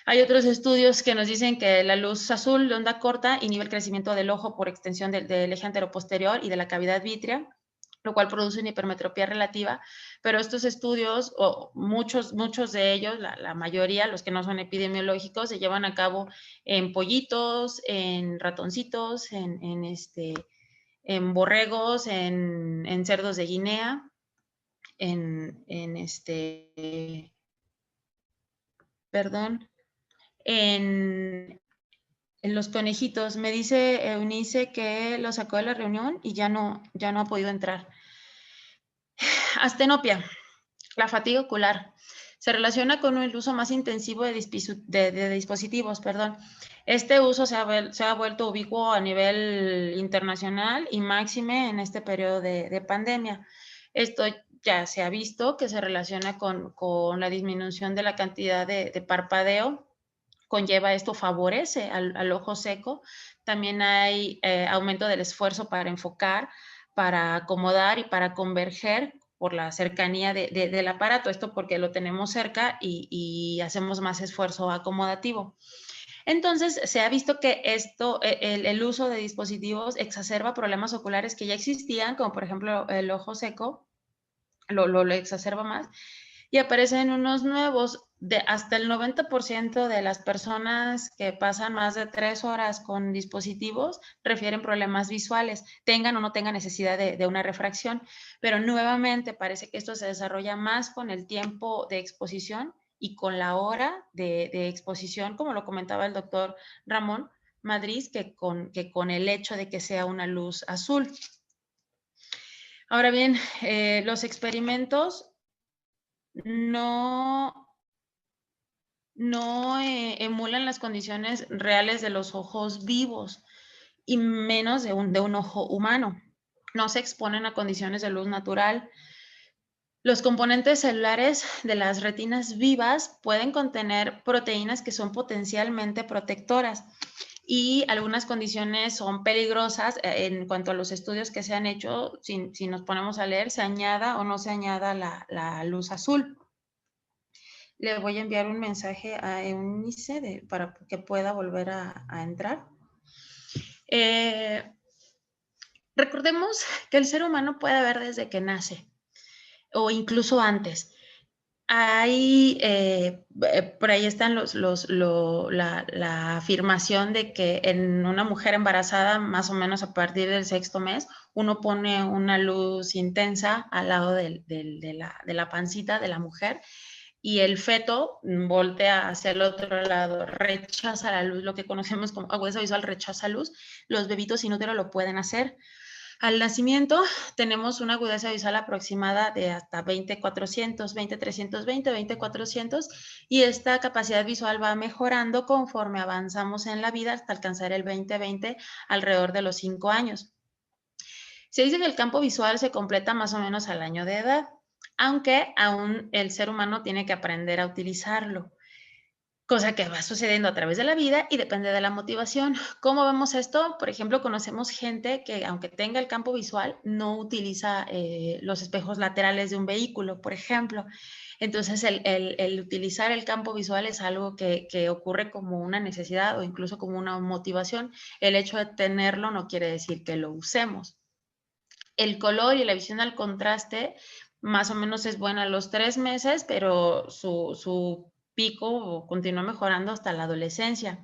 Hay otros estudios que nos dicen que la luz azul de onda corta inhibe el crecimiento del ojo por extensión del eje anteroposterior y de la cavidad vítrea, lo cual produce una hipermetropía relativa, pero estos estudios, o muchos de ellos, la mayoría, los que no son epidemiológicos, se llevan a cabo en pollitos, en ratoncitos, en borregos, en cerdos de Guinea, en los conejitos. Me dice Eunice que lo sacó de la reunión y ya no ha podido entrar. Astenopia, la fatiga ocular. Se relaciona con el uso más intensivo de dispositivos. Este uso se ha vuelto ubicuo a nivel internacional y máxime en este periodo de pandemia. Esto ya se ha visto que se relaciona con la disminución de la cantidad de parpadeo. Conlleva esto, favorece al ojo seco. También hay aumento del esfuerzo para enfocar, para acomodar y para converger por la cercanía del aparato. Esto porque lo tenemos cerca y hacemos más esfuerzo acomodativo. Entonces, se ha visto que el uso de dispositivos exacerba problemas oculares que ya existían, como por ejemplo el ojo seco, lo exacerba más, y aparecen unos nuevos. Hasta el 90% de las personas que pasan más de 3 horas con dispositivos refieren problemas visuales, tengan o no tengan necesidad de una refracción, pero nuevamente parece que esto se desarrolla más con el tiempo de exposición y con la hora de exposición, como lo comentaba el doctor Ramón Madrid, que con el hecho de que sea una luz azul. Ahora bien, los experimentos no emulan las condiciones reales de los ojos vivos y menos de un ojo humano. No se exponen a condiciones de luz natural. Los componentes celulares de las retinas vivas pueden contener proteínas que son potencialmente protectoras y algunas condiciones son peligrosas en cuanto a los estudios que se han hecho. Si nos ponemos a leer, se añada o no se añada la luz azul. Le voy a enviar un mensaje a Eunice para que pueda volver a entrar. Recordemos que el ser humano puede ver desde que nace o incluso antes. Por ahí están la afirmación de que en una mujer embarazada, más o menos a partir del 6º mes, uno pone una luz intensa al lado de la pancita de la mujer y el feto voltea hacia el otro lado, rechaza la luz, lo que conocemos como agudeza visual, rechaza luz. Los bebitos sin útero lo pueden hacer. Al nacimiento tenemos una agudeza visual aproximada de hasta 20/400, 20/320, 20/400, y esta capacidad visual va mejorando conforme avanzamos en la vida hasta alcanzar el 20/20 alrededor de los 5 años. Se dice que el campo visual se completa más o menos al año de edad, aunque aún el ser humano tiene que aprender a utilizarlo, cosa que va sucediendo a través de la vida y depende de la motivación. ¿Cómo vemos esto? Por ejemplo, conocemos gente que, aunque tenga el campo visual, no utiliza los espejos laterales de un vehículo, por ejemplo. Entonces, el utilizar el campo visual es algo que ocurre como una necesidad o incluso como una motivación. El hecho de tenerlo no quiere decir que lo usemos. El color y la visión al contraste más o menos es buena a los 3 meses, pero su pico continúa mejorando hasta la adolescencia.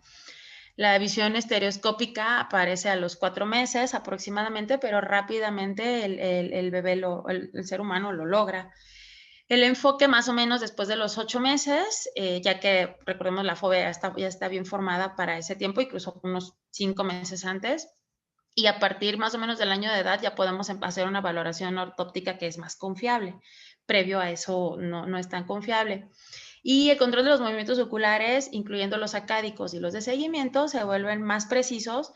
La visión estereoscópica aparece a los 4 meses aproximadamente, pero rápidamente el bebé, el ser humano lo logra. El enfoque más o menos después de los 8 meses, ya que recordemos la fobia ya está bien formada para ese tiempo, incluso unos 5 meses antes. Y a partir más o menos del año de edad ya podemos hacer una valoración ortóptica que es más confiable. Previo a eso no es tan confiable. Y el control de los movimientos oculares, incluyendo los acádicos y los de seguimiento, se vuelven más precisos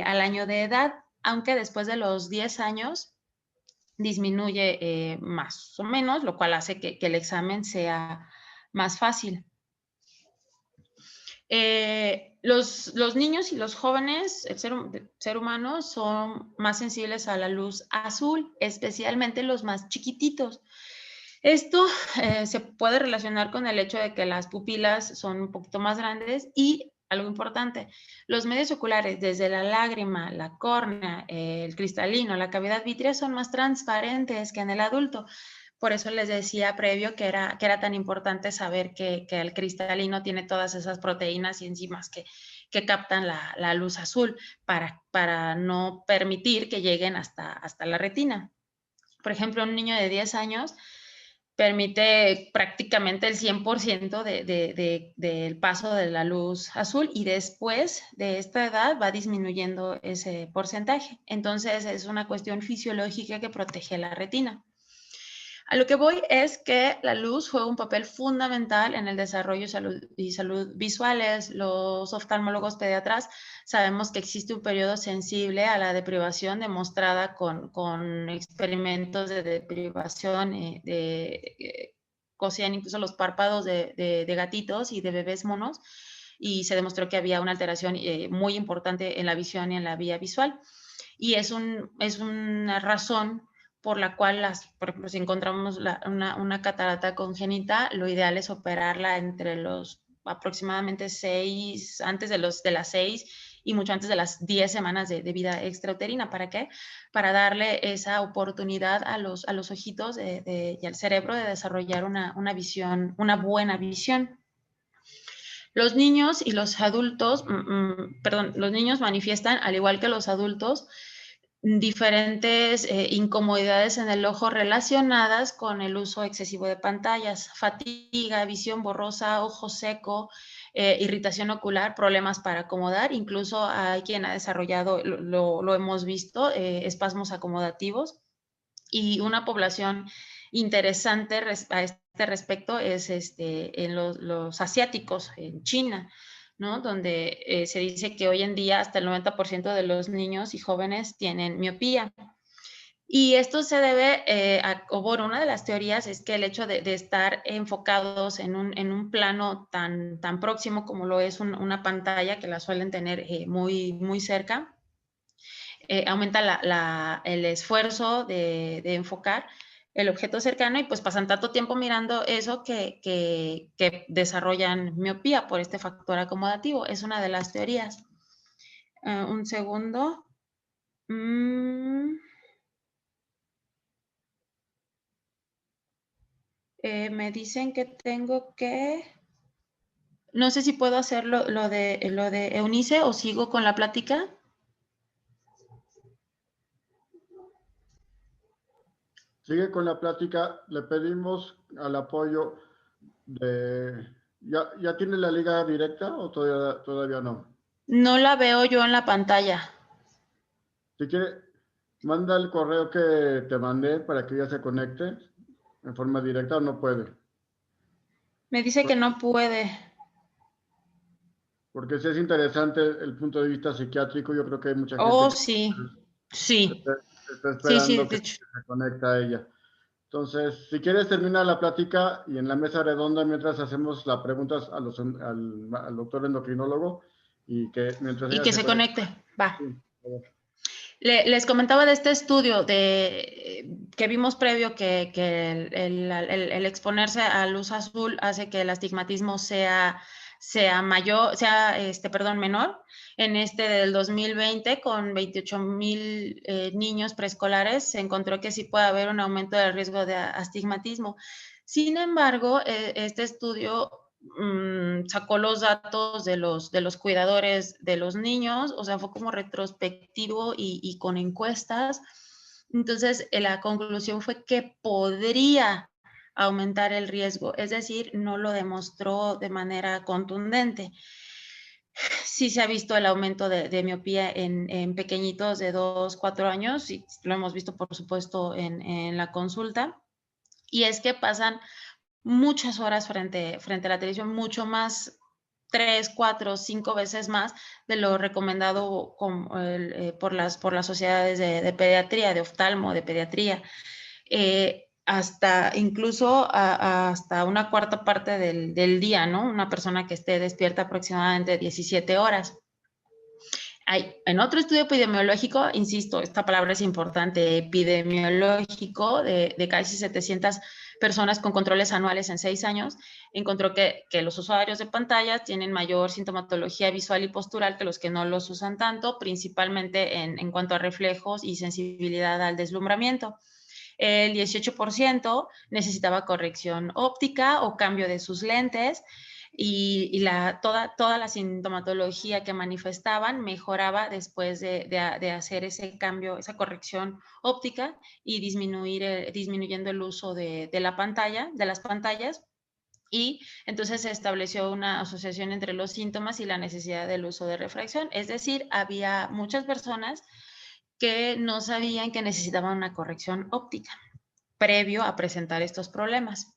al año de edad, aunque después de los 10 años disminuye más o menos, lo cual hace que el examen sea más fácil. Los niños y los jóvenes, el ser humano, son más sensibles a la luz azul, especialmente los más chiquititos. Esto se puede relacionar con el hecho de que las pupilas son un poquito más grandes y algo importante, los medios oculares, desde la lágrima, la córnea, el cristalino, la cavidad vítrea, son más transparentes que en el adulto. Por eso les decía previo que era tan importante saber que el cristalino tiene todas esas proteínas y enzimas que captan la luz azul para no permitir que lleguen hasta la retina. Por ejemplo, un niño de 10 años permite prácticamente el 100% del paso de la luz azul y después de esta edad va disminuyendo ese porcentaje. Entonces es una cuestión fisiológica que protege la retina. A lo que voy es que la luz juega un papel fundamental en el desarrollo y salud visuales. Los oftalmólogos pediatras sabemos que existe un periodo sensible a la deprivación demostrada con experimentos de deprivación cosían incluso los párpados de gatitos y de bebés monos y se demostró que había una alteración muy importante en la visión y en la vía visual. Y es una razón por la cual, por ejemplo, si encontramos una catarata congénita, lo ideal es operarla entre los aproximadamente 6, antes de las 6 y mucho antes de las 10 semanas de vida extrauterina. ¿Para qué? Para darle esa oportunidad a los ojitos y al cerebro de desarrollar una buena visión. Los niños y los adultos, los niños manifiestan, al igual que los adultos, diferentes incomodidades en el ojo relacionadas con el uso excesivo de pantallas, fatiga, visión borrosa, ojo seco, irritación ocular, problemas para acomodar, incluso hay quien ha desarrollado, lo hemos visto, espasmos acomodativos, y una población interesante a este respecto es en los asiáticos, en China, ¿no? Donde se dice que hoy en día hasta el 90% de los niños y jóvenes tienen miopía. Y esto se debe una de las teorías es que el hecho de estar enfocados en un plano tan próximo como lo es una pantalla, que la suelen tener muy, muy cerca, aumenta el esfuerzo de enfocar el objeto cercano y pues pasan tanto tiempo mirando eso que desarrollan miopía por este factor acomodativo. Es una de las teorías. Un segundo. Me dicen que tengo que... No sé si puedo hacer lo de Eunice o sigo con la plática. Sigue con la plática. Le pedimos al apoyo de... ¿Ya tiene la liga directa o todavía no? No la veo yo en la pantalla. Si quiere, manda el correo que te mandé para que ella se conecte en forma directa o no puede. Me dice que no puede. Porque si es interesante el punto de vista psiquiátrico, yo creo que hay mucha gente Oh, que sí. está esperando de que hecho. se conecte a ella. Entonces, si quieres terminar la plática y en la mesa redonda, mientras hacemos las preguntas al doctor endocrinólogo y que mientras Y ella que se se conecte. conecte. Va. Sí, Les comentaba de este estudio que vimos previo que el exponerse a luz azul hace que el astigmatismo sea menor. En este del 2020, con 28,000 niños preescolares, se encontró que sí puede haber un aumento del riesgo de astigmatismo. Sin embargo, este estudio sacó los datos de los cuidadores de los niños, o sea, fue como retrospectivo y con encuestas. Entonces, la conclusión fue que podría aumentar el riesgo, es decir, no lo demostró de manera contundente. Sí se ha visto el aumento de miopía en pequeñitos de 2, 4 años, y lo hemos visto, por supuesto, en la consulta, y es que pasan muchas horas frente a la televisión, mucho más, 3, 4, 5 veces más de lo recomendado por las sociedades de pediatría, de oftalmo, de pediatría, hasta incluso hasta una cuarta parte del día, ¿no? Una persona que esté despierta aproximadamente 17 horas. En otro estudio epidemiológico, insisto, esta palabra es importante, epidemiológico, de casi 700 personas con controles anuales en 6 años, encontró que los usuarios de pantallas tienen mayor sintomatología visual y postural que los que no los usan tanto, principalmente en cuanto a reflejos y sensibilidad al deslumbramiento. El 18% necesitaba corrección óptica o cambio de sus lentes, y toda la sintomatología que manifestaban mejoraba después de hacer ese cambio, esa corrección óptica, y disminuyendo el uso de las pantallas. Y entonces se estableció una asociación entre los síntomas y la necesidad del uso de refracción. Es decir, había muchas personas que no sabían que necesitaban una corrección óptica previo a presentar estos problemas.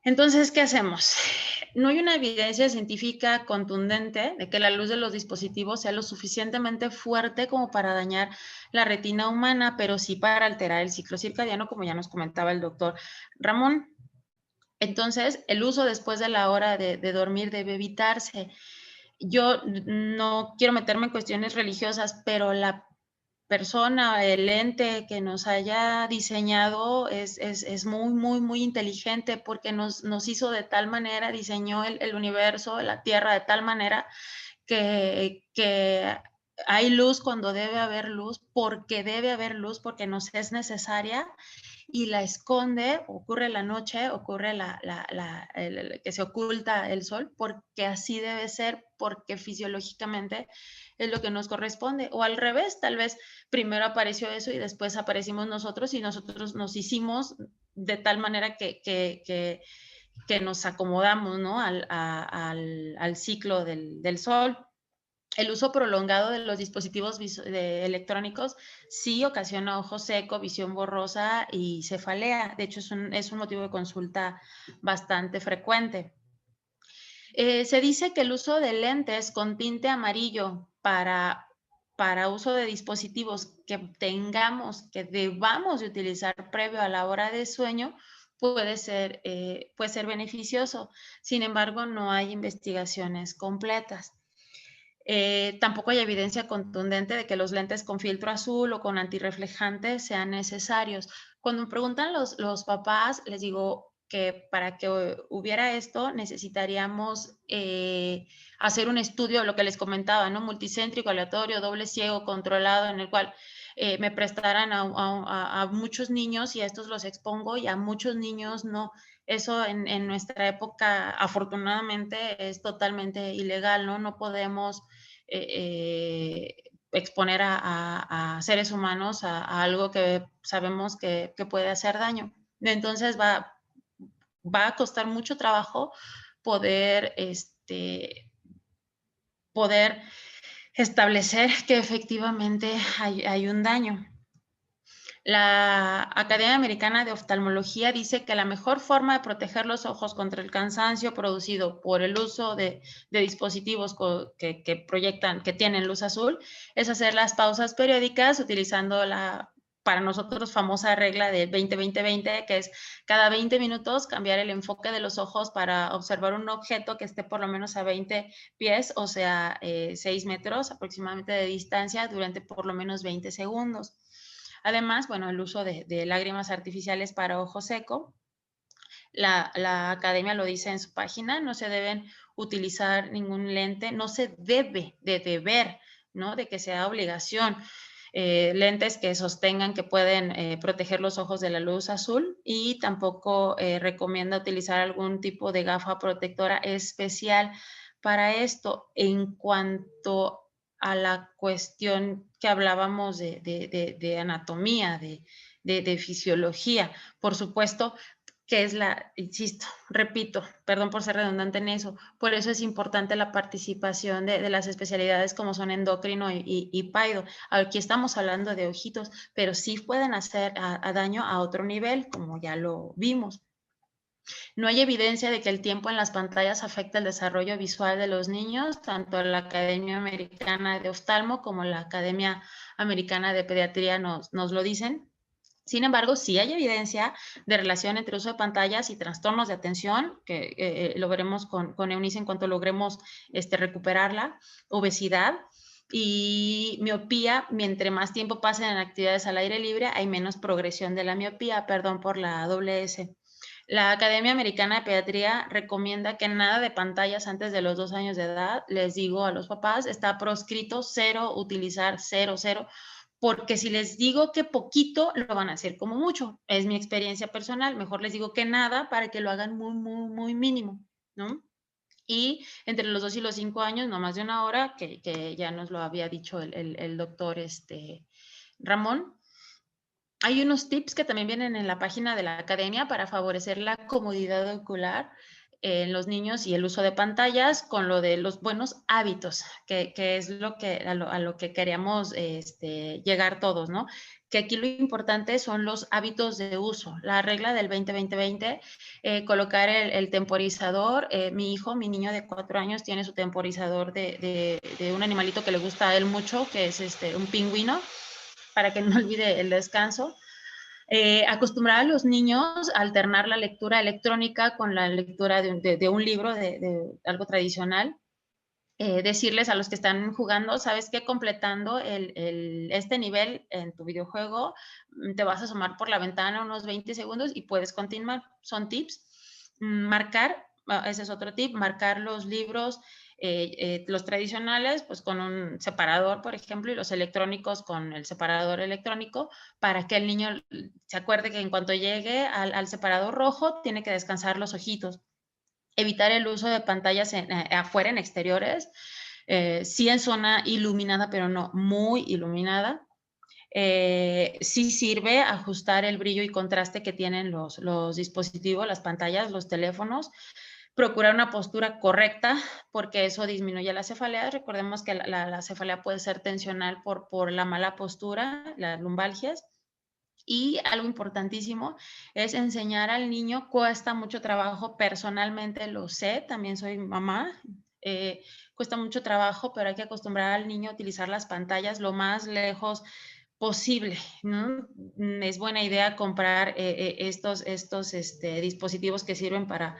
Entonces, ¿qué hacemos? No hay una evidencia científica contundente de que la luz de los dispositivos sea lo suficientemente fuerte como para dañar la retina humana, pero sí para alterar el ciclo circadiano, como ya nos comentaba el doctor Ramón. Entonces, el uso después de la hora de dormir debe evitarse. Yo no quiero meterme en cuestiones religiosas, pero la persona, el ente que nos haya diseñado es muy inteligente, porque nos hizo de tal manera, diseñó el universo, la Tierra de tal manera que hay luz cuando debe haber luz, porque nos es necesaria, y la esconde. Ocurre la noche, ocurre que se oculta el sol, porque así debe ser, porque fisiológicamente es lo que nos corresponde. O al revés, tal vez primero apareció eso y después aparecimos nosotros, y nosotros nos hicimos de tal manera que nos acomodamos, ¿no?, al ciclo del sol. El uso prolongado de los dispositivos electrónicos sí ocasiona ojo seco, visión borrosa y cefalea. De hecho, es un motivo de consulta bastante frecuente. Se dice que el uso de lentes con tinte amarillo para uso de dispositivos que debamos de utilizar previo a la hora de sueño puede ser beneficioso. Sin embargo, no hay investigaciones completas. Tampoco hay evidencia contundente de que los lentes con filtro azul o con antirreflejante sean necesarios. Cuando me preguntan los papás, les digo que para que hubiera esto necesitaríamos hacer un estudio, lo que les comentaba, ¿no?, multicéntrico, aleatorio, doble ciego, controlado, en el cual me prestaran a muchos niños, y a estos los expongo, y a muchos niños no. Eso en nuestra época, afortunadamente, es totalmente ilegal, ¿no? No podemos exponer a seres humanos a algo que sabemos que puede hacer daño. Entonces va a costar mucho trabajo poder establecer que efectivamente hay un daño. La Academia Americana de Oftalmología dice que la mejor forma de proteger los ojos contra el cansancio producido por el uso de dispositivos que proyectan, que tienen luz azul, es hacer las pausas periódicas utilizando la, para nosotros, famosa regla de 20-20-20, que es cada 20 minutos cambiar el enfoque de los ojos para observar un objeto que esté por lo menos a 20 pies, o sea, 6 metros aproximadamente de distancia, durante por lo menos 20 segundos. Además, bueno, el uso de lágrimas artificiales para ojo seco. La academia lo dice en su página: no se deben utilizar ningún lente, no se debe de deber, ¿no?, de que sea obligación, lentes que sostengan que pueden proteger los ojos de la luz azul, y tampoco recomienda utilizar algún tipo de gafa protectora especial para esto. En cuanto a la cuestión que hablábamos de anatomía, de fisiología, por supuesto que es insisto, repito, perdón por ser redundante en eso, por eso es importante la participación de las especialidades como son endocrino y paido. Aquí estamos hablando de ojitos, pero sí pueden hacer daño a otro nivel, como ya lo vimos. No hay evidencia de que el tiempo en las pantallas afecte el desarrollo visual de los niños. Tanto la Academia Americana de Oftalmo como la Academia Americana de Pediatría nos lo dicen. Sin embargo, sí hay evidencia de relación entre uso de pantallas y trastornos de atención, que lo veremos con Eunice en cuanto logremos recuperarla, obesidad y miopía. Mientras más tiempo pasen en actividades al aire libre, hay menos progresión de la miopía, perdón por la doble S. La Academia Americana de Pediatría recomienda que nada de pantallas antes de los 2 años de edad. Les digo a los papás, está proscrito, cero, utilizar cero, porque si les digo que poquito, lo van a hacer como mucho. Es mi experiencia personal. Mejor les digo que nada para que lo hagan muy mínimo, ¿no? Y entre los 2 y los 5 años, no más de 1 hora, que ya nos lo había dicho el doctor Ramón. Hay unos tips que también vienen en la página de la academia para favorecer la comodidad ocular en los niños y el uso de pantallas con lo de los buenos hábitos, que es lo que, a lo que queríamos llegar todos, ¿no? Que aquí lo importante son los hábitos de uso. La regla del 20-20-20, colocar el temporizador. Mi niño de 4 años, tiene su temporizador de un animalito que le gusta a él mucho, que es un pingüino, para que no olvide el descanso. Acostumbrar a los niños a alternar la lectura electrónica con la lectura de un libro, de algo tradicional. Decirles a los que están jugando, sabes que completando este nivel en tu videojuego, te vas a asomar por la ventana unos 20 segundos y puedes continuar. Son tips. Marcar, ese es otro tip, marcar los libros, los tradicionales, pues con un separador, por ejemplo, y los electrónicos con el separador electrónico, para que el niño se acuerde que en cuanto llegue al separador rojo, tiene que descansar los ojitos. Evitar el uso de pantallas afuera, en exteriores, sí en zona iluminada, pero no muy iluminada. Sí sirve ajustar el brillo y contraste que tienen los dispositivos, las pantallas, los teléfonos. Procurar una postura correcta, porque eso disminuye la cefalea. Recordemos que la cefalea puede ser tensional por la mala postura, las lumbalgias. Y algo importantísimo es enseñar al niño. Cuesta mucho trabajo, personalmente lo sé, también soy mamá, cuesta mucho trabajo, pero hay que acostumbrar al niño a utilizar las pantallas lo más lejos posible, ¿no? Es buena idea comprar estos dispositivos que sirven para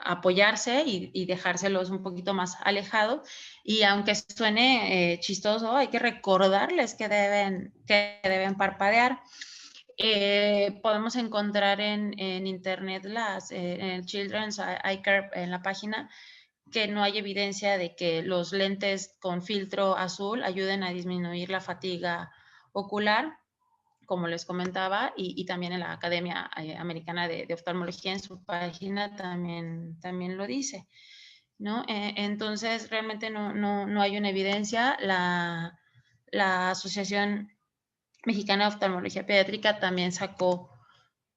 apoyarse y dejárselos un poquito más alejados. Y aunque suene chistoso, hay que recordarles que deben parpadear. Podemos encontrar en internet, en el Children's Eye Care, en la página, que no hay evidencia de que los lentes con filtro azul ayuden a disminuir la fatiga ocular, como les comentaba, y también en la Academia Americana de Oftalmología, en su página, también lo dice, ¿no? Entonces, realmente no hay una evidencia. La Asociación Mexicana de Oftalmología Pediátrica también sacó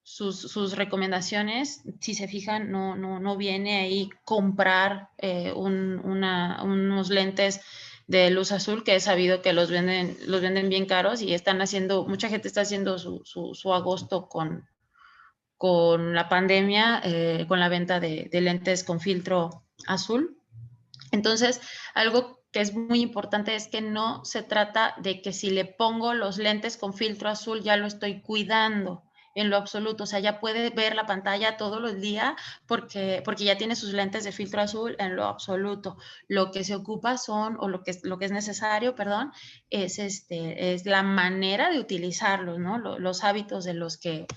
sus recomendaciones. Si se fijan, no viene ahí comprar unos lentes de luz azul, que es sabido que los venden bien caros, y mucha gente está haciendo su agosto con la pandemia, con la venta de lentes con filtro azul. Entonces, algo que es muy importante es que no se trata de que si le pongo los lentes con filtro azul ya lo estoy cuidando en lo absoluto. O sea, ya puede ver la pantalla todos los días porque ya tiene sus lentes de filtro azul, en lo absoluto. Lo que se ocupa o lo que es necesario, perdón, es la manera de utilizarlos, ¿no? Los hábitos de los que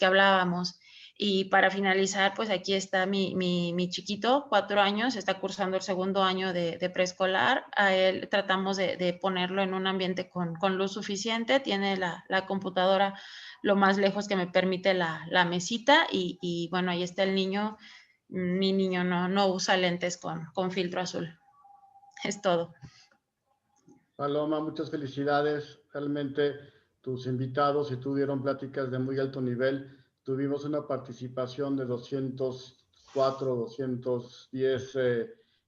hablábamos. Y para finalizar, pues aquí está mi chiquito, 4 años, está cursando el 2º año de preescolar. A él tratamos de ponerlo en un ambiente con luz suficiente. Tiene la computadora lo más lejos que me permite la mesita, y bueno, ahí está el niño. Mi niño no usa lentes con filtro azul. Es todo. Paloma, muchas felicidades. Realmente tus invitados y tú dieron pláticas de muy alto nivel. Tuvimos una participación de 204, 210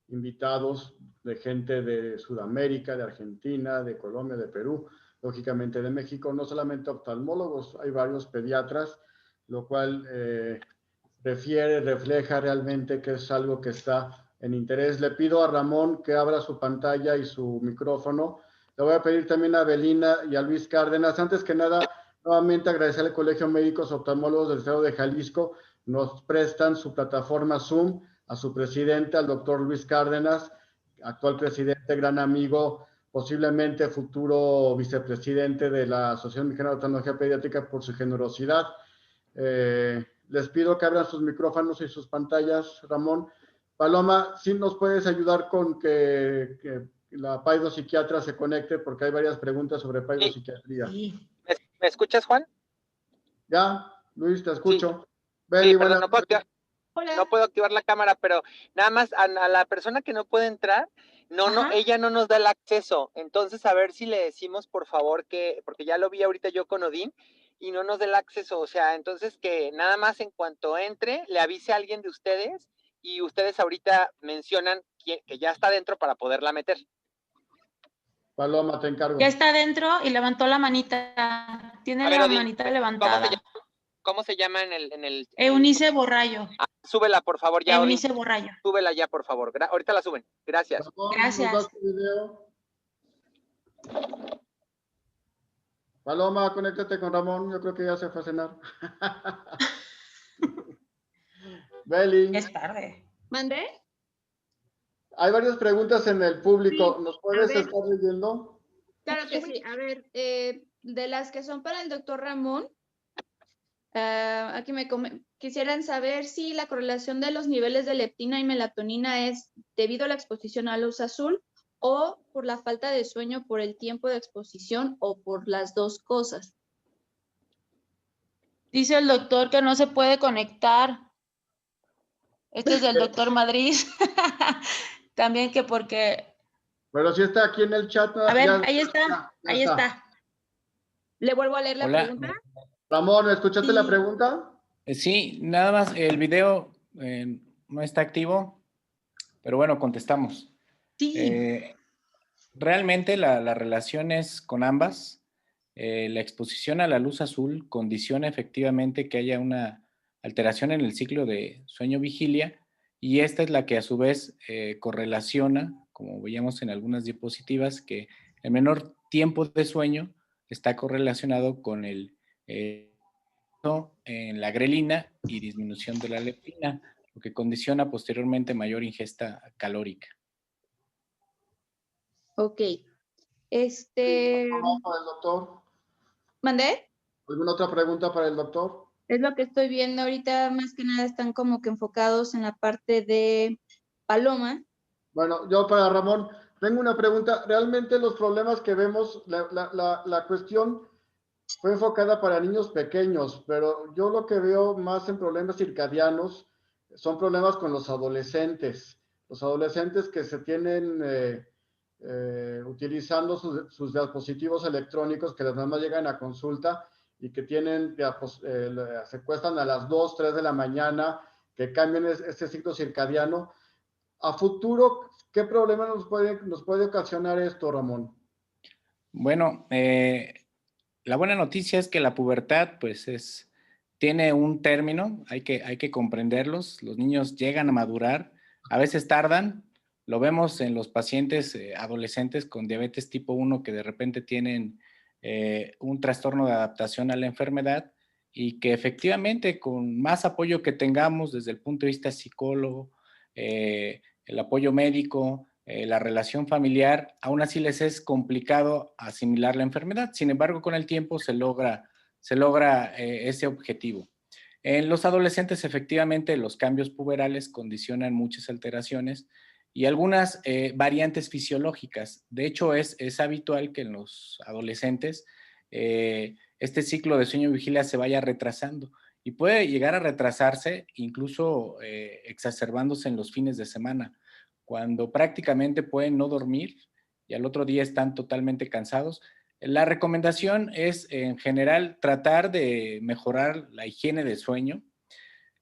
invitados, de gente de Sudamérica, de Argentina, de Colombia, de Perú, lógicamente de México. No solamente oftalmólogos, hay varios pediatras, lo cual refleja realmente que es algo que está en interés. Le pido a Ramón que abra su pantalla y su micrófono. Le voy a pedir también a Belina y a Luis Cárdenas. Antes que nada, nuevamente agradecer al Colegio Médicos Oftalmólogos del Estado de Jalisco. Nos prestan su plataforma Zoom, a su presidente, al doctor Luis Cárdenas, actual presidente, gran amigo, posiblemente futuro vicepresidente de la Asociación Mexicana de Oftalmología Pediátrica, por su generosidad. Les pido que abran sus micrófonos y sus pantallas, Ramón. Paloma, ¿sí nos puedes ayudar con que la paidopsiquiatra se conecte? Porque hay varias preguntas sobre paidopsiquiatría. Sí. ¿Me escuchas, Juan? Ya, Luis, te escucho. Beli, Sí, perdón, Hola. no puedo activar la cámara, pero nada más a la persona que no puede entrar, ella no nos da el acceso. Entonces, a ver si le decimos, por favor, porque ya lo vi ahorita yo con Odín, y no nos da el acceso. O sea, entonces que nada más en cuanto entre, le avise a alguien de ustedes, y ustedes ahorita mencionan que ya está dentro para poderla meter. Paloma, te encargo. Ya está dentro y levantó la manita. Tiene la manita levantada. ¿Cómo se llama en el Eunice Borrayo. súbela, por favor, ya, Eunice Borrayo. Súbela ya, por favor. Ahorita la suben. Gracias. Ramón, Gracias. ¿nos das tu video? Paloma, conéctate con Ramón. Yo creo que ya se fue a cenar. Beli. Es tarde. ¿Mandé? Hay varias preguntas en el público. ¿Nos puedes estar leyendo? Claro que sí. A ver, de las que son para el doctor Ramón, aquí quisieran saber si la correlación de los niveles de leptina y melatonina es debido a la exposición a luz azul o por la falta de sueño por el tiempo de exposición o por las dos cosas. Dice el doctor que no se puede conectar. Este es del doctor Madrid. También que porque... Pero si está aquí en el chat. A ver, ahí está. Ahí está. ¿Le vuelvo a leer la pregunta? Ramón, ¿escuchaste Sí. la pregunta? Sí, nada más, el video no está activo, pero bueno, contestamos. Sí. Realmente la relación es con ambas. La exposición a la luz azul condiciona efectivamente que haya una alteración en el ciclo de sueño-vigilia, y esta es la que a su vez correlaciona, como veíamos en algunas diapositivas, que el menor tiempo de sueño está correlacionado con el en la grelina y disminución de la leptina, lo que condiciona posteriormente mayor ingesta calórica. Ok. ¿Vamos para el doctor? ¿Mandé? ¿Alguna otra pregunta para el doctor? Es lo que estoy viendo ahorita, más que nada están como que enfocados en la parte de Paloma. Bueno, yo para Ramón tengo una pregunta. Realmente los problemas que vemos, la cuestión fue enfocada para niños pequeños, pero yo lo que veo más en problemas circadianos son problemas con los adolescentes. Los adolescentes que se tienen utilizando sus dispositivos electrónicos, que las mamás llegan a consulta y que tienen, se acuestan a las 2, 3 de la mañana, que cambian este ciclo circadiano. A futuro, ¿qué problema nos puede ocasionar esto, Ramón? Bueno, la buena noticia es que la pubertad pues tiene un término, hay que comprenderlos. Los niños llegan a madurar, a veces tardan. Lo vemos en los pacientes adolescentes con diabetes tipo 1 que de repente tienen un trastorno de adaptación a la enfermedad, y que efectivamente con más apoyo que tengamos desde el punto de vista psicólogo, el apoyo médico, la relación familiar, aún así les es complicado asimilar la enfermedad. Sin embargo, con el tiempo se logra ese objetivo. En los adolescentes, efectivamente, los cambios puberales condicionan muchas alteraciones y algunas variantes fisiológicas. De hecho, es habitual que en los adolescentes este ciclo de sueño-vigilia se vaya retrasando, y puede llegar a retrasarse incluso exacerbándose en los fines de semana, cuando prácticamente pueden no dormir y al otro día están totalmente cansados. La recomendación es, en general, tratar de mejorar la higiene de sueño.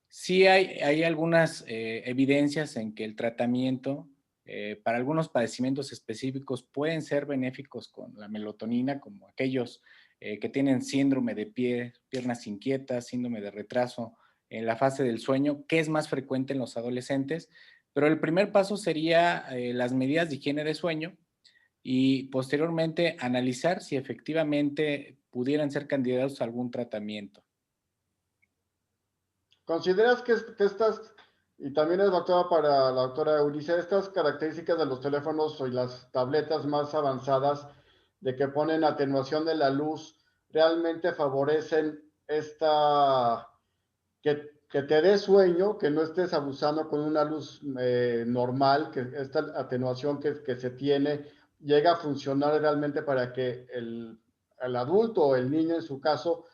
Sí hay algunas evidencias en que el tratamiento para algunos padecimientos específicos pueden ser benéficos con la melatonina, como aquellos que tienen síndrome de piernas inquietas, síndrome de retraso en la fase del sueño, que es más frecuente en los adolescentes. Pero el primer paso sería las medidas de higiene de sueño y posteriormente analizar si efectivamente pudieran ser candidatos a algún tratamiento. ¿Consideras que estas, y también es doctora para la doctora Eunice, estas características de los teléfonos y las tabletas más avanzadas de que ponen atenuación de la luz, realmente favorecen esta que te dé sueño, que no estés abusando con una luz normal, que esta atenuación que se tiene llega a funcionar realmente para que el adulto o el niño en su caso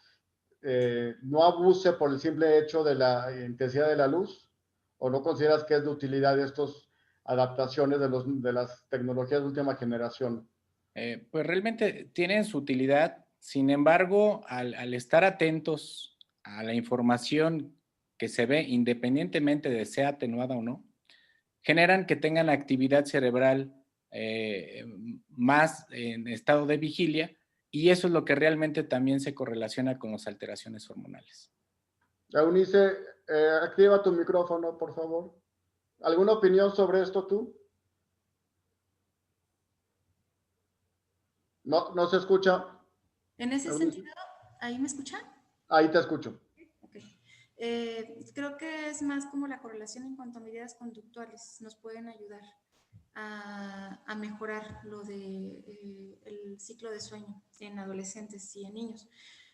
no abuse por el simple hecho de la intensidad de la luz, o no consideras que es de utilidad estas adaptaciones de las tecnologías de última generación? Pues realmente tienen su utilidad, sin embargo, al estar atentos a la información que se ve, independientemente de sea atenuada o no, generan que tengan actividad cerebral más en estado de vigilia, y eso es lo que realmente también se correlaciona con las alteraciones hormonales. Eunice, activa tu micrófono, por favor. ¿Alguna opinión sobre esto tú? No, no se escucha. En ese Eunice. sentido, ¿ahí me escuchan? Ahí te escucho. Okay. Creo que es más como la correlación en cuanto a medidas conductuales nos pueden ayudar a mejorar lo de el ciclo de sueño en adolescentes y en niños.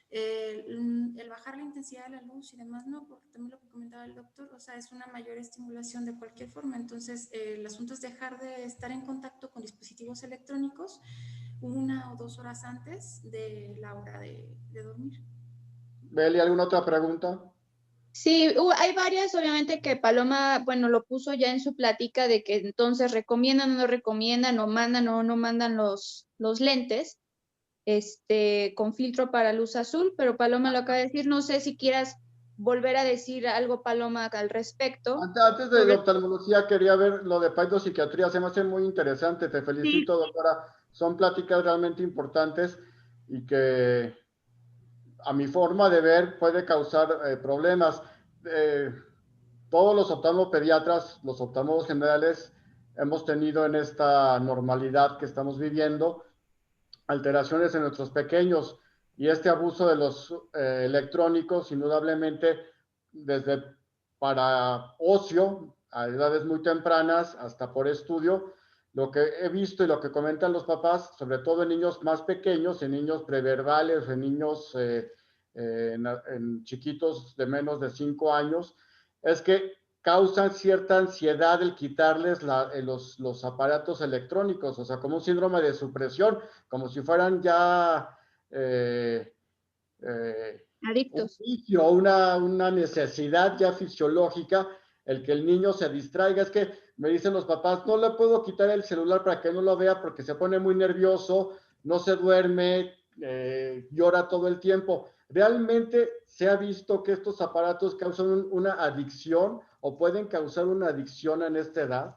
El bajar la intensidad de la luz y demás, no, porque también lo que comentaba el doctor, o sea, es una mayor estimulación de cualquier forma. Entonces, el asunto es dejar de estar en contacto con dispositivos electrónicos 1 o 2 horas antes de la hora de dormir. Beli, ¿alguna otra pregunta? Sí, hay varias, obviamente, que Paloma, bueno, lo puso ya en su plática de que entonces recomiendan o no recomiendan, o mandan o no mandan los lentes con filtro para luz azul, pero Paloma lo acaba de decir. No sé si quieras volver a decir algo, Paloma, al respecto. Antes de oftalmología, quería ver lo de psiquiatría. Se me hace muy interesante. Te felicito, sí, doctora. Son pláticas realmente importantes y que a mi forma de ver puede causar problemas. Todos los oftalmopediatras, los oftalmólogos generales, hemos tenido en esta normalidad que estamos viviendo alteraciones en nuestros pequeños, y este abuso de los electrónicos, indudablemente, desde para ocio a edades muy tempranas hasta por estudio, lo que he visto y lo que comentan los papás, sobre todo en niños más pequeños, en niños preverbales, en niños en chiquitos de menos de 5 años, es que causan cierta ansiedad el quitarles los aparatos electrónicos, o sea, como un síndrome de supresión, como si fueran ya adictos. Un vicio, una necesidad ya fisiológica, el que el niño se distraiga. Es que me dicen los papás, no le puedo quitar el celular para que no lo vea porque se pone muy nervioso, no se duerme, llora todo el tiempo. ¿Realmente se ha visto que estos aparatos causan una adicción o pueden causar una adicción en esta edad?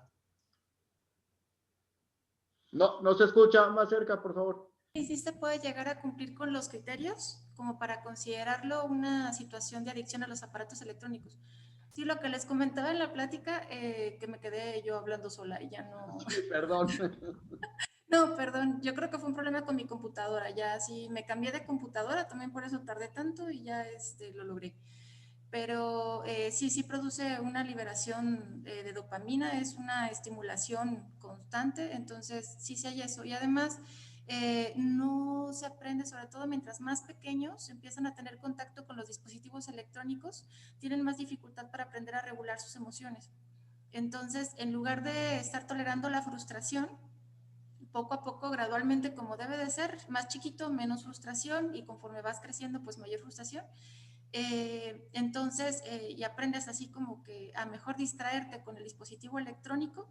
No se escucha. Más cerca, por favor. ¿Y si se puede llegar a cumplir con los criterios como para considerarlo una situación de adicción a los aparatos electrónicos? Sí, lo que les comentaba en la plática, que me quedé yo hablando sola y ya no... Sí, perdón. No, perdón, yo creo que fue un problema con mi computadora. Ya sí me cambié de computadora, también por eso tardé tanto y ya lo logré. Pero sí produce una liberación de dopamina, es una estimulación constante, entonces sí hay eso. Y además no se aprende, sobre todo mientras más pequeños empiezan a tener contacto con los dispositivos electrónicos, tienen más dificultad para aprender a regular sus emociones. Entonces, en lugar de estar tolerando la frustración, poco a poco, gradualmente, como debe de ser, más chiquito, menos frustración, y conforme vas creciendo, pues mayor frustración. Entonces, y aprendes así como que a mejor distraerte con el dispositivo electrónico.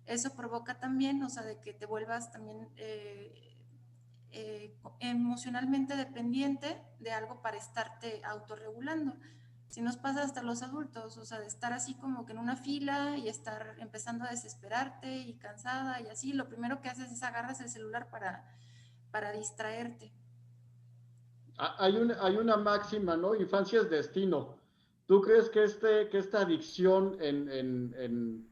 Eso provoca también, o sea, de que te vuelvas también emocionalmente dependiente de algo para estarte autorregulando. Si nos pasa hasta los adultos, o sea, de estar así como que en una fila y estar empezando a desesperarte y cansada y así, lo primero que haces es agarras el celular para distraerte. Hay una máxima, ¿no? Infancia es destino. ¿Tú crees que esta adicción en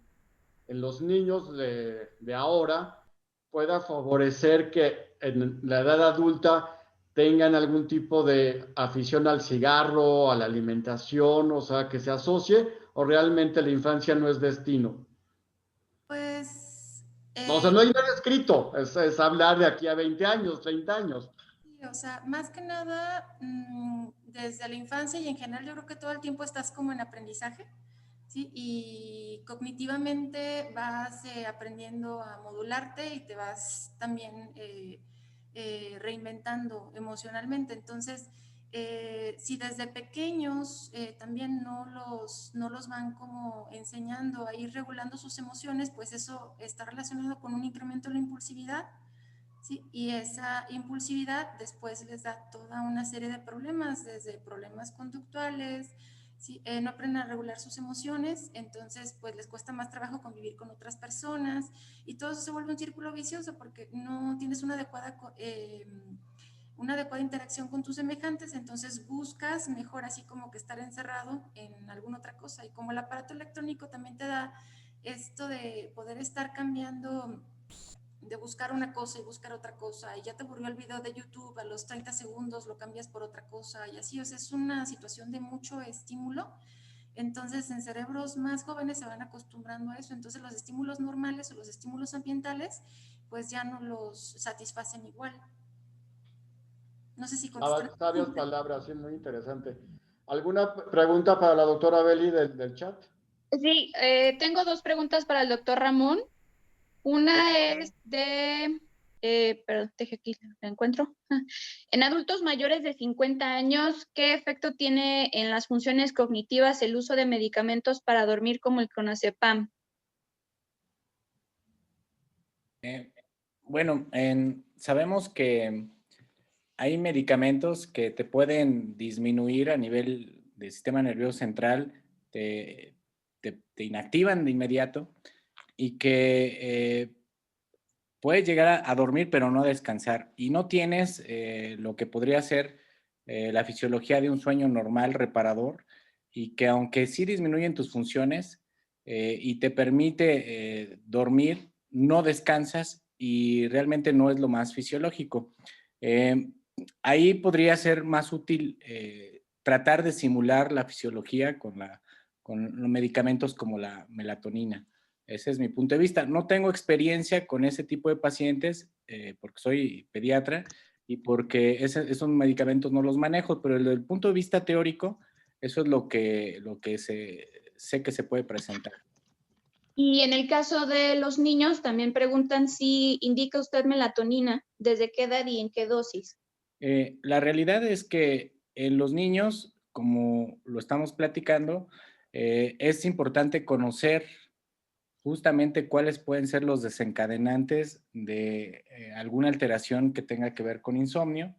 los niños de ahora pueda favorecer que en la edad adulta tengan algún tipo de afición al cigarro, a la alimentación, o sea, que se asocie, o realmente la infancia no es destino? Pues... O sea, no hay nada escrito, es hablar de aquí a 20 años, 30 años. O sea, más que nada, desde la infancia y en general yo creo que todo el tiempo estás como en aprendizaje, ¿sí? Y cognitivamente vas aprendiendo a modularte y te vas también reinventando emocionalmente. Entonces, si desde pequeños también no los van como enseñando a ir regulando sus emociones, pues eso está relacionado con un incremento en la impulsividad. Sí, y esa impulsividad después les da toda una serie de problemas, desde problemas conductuales, ¿sí? No aprenden a regular sus emociones, entonces pues les cuesta más trabajo convivir con otras personas y todo eso se vuelve un círculo vicioso porque no tienes una adecuada interacción con tus semejantes, entonces buscas mejor así como que estar encerrado en alguna otra cosa. Y como el aparato electrónico también te da esto de poder estar cambiando, de buscar una cosa y buscar otra cosa, y ya te aburrió el video de YouTube, a los 30 segundos lo cambias por otra cosa, y así, o sea, es una situación de mucho estímulo. Entonces, en cerebros más jóvenes se van acostumbrando a eso, entonces los estímulos normales o los estímulos ambientales, pues ya no los satisfacen igual. No sé si contestar. Sabias palabras, sí, muy interesante. ¿Alguna pregunta para la doctora Beli del chat? Sí, tengo dos preguntas para el doctor Ramón. Una es pero deje aquí, la encuentro. En adultos mayores de 50 años, ¿qué efecto tiene en las funciones cognitivas el uso de medicamentos para dormir como el clonazepam? Bueno, sabemos que hay medicamentos que te pueden disminuir a nivel del sistema nervioso central, te inactivan de inmediato y que puedes llegar a dormir pero no descansar y no tienes lo que podría ser la fisiología de un sueño normal, reparador, y que aunque sí disminuyen tus funciones y te permite dormir, no descansas y realmente no es lo más fisiológico. Ahí podría ser más útil tratar de simular la fisiología con los medicamentos como la melatonina. Ese es mi punto de vista. No tengo experiencia con ese tipo de pacientes porque soy pediatra y porque esos medicamentos no los manejo, pero desde el punto de vista teórico, eso es lo que sé que se puede presentar. Y en el caso de los niños, también preguntan si indica usted melatonina, desde qué edad y en qué dosis. La realidad es que en los niños, como lo estamos platicando, es importante conocer justamente cuáles pueden ser los desencadenantes de alguna alteración que tenga que ver con insomnio,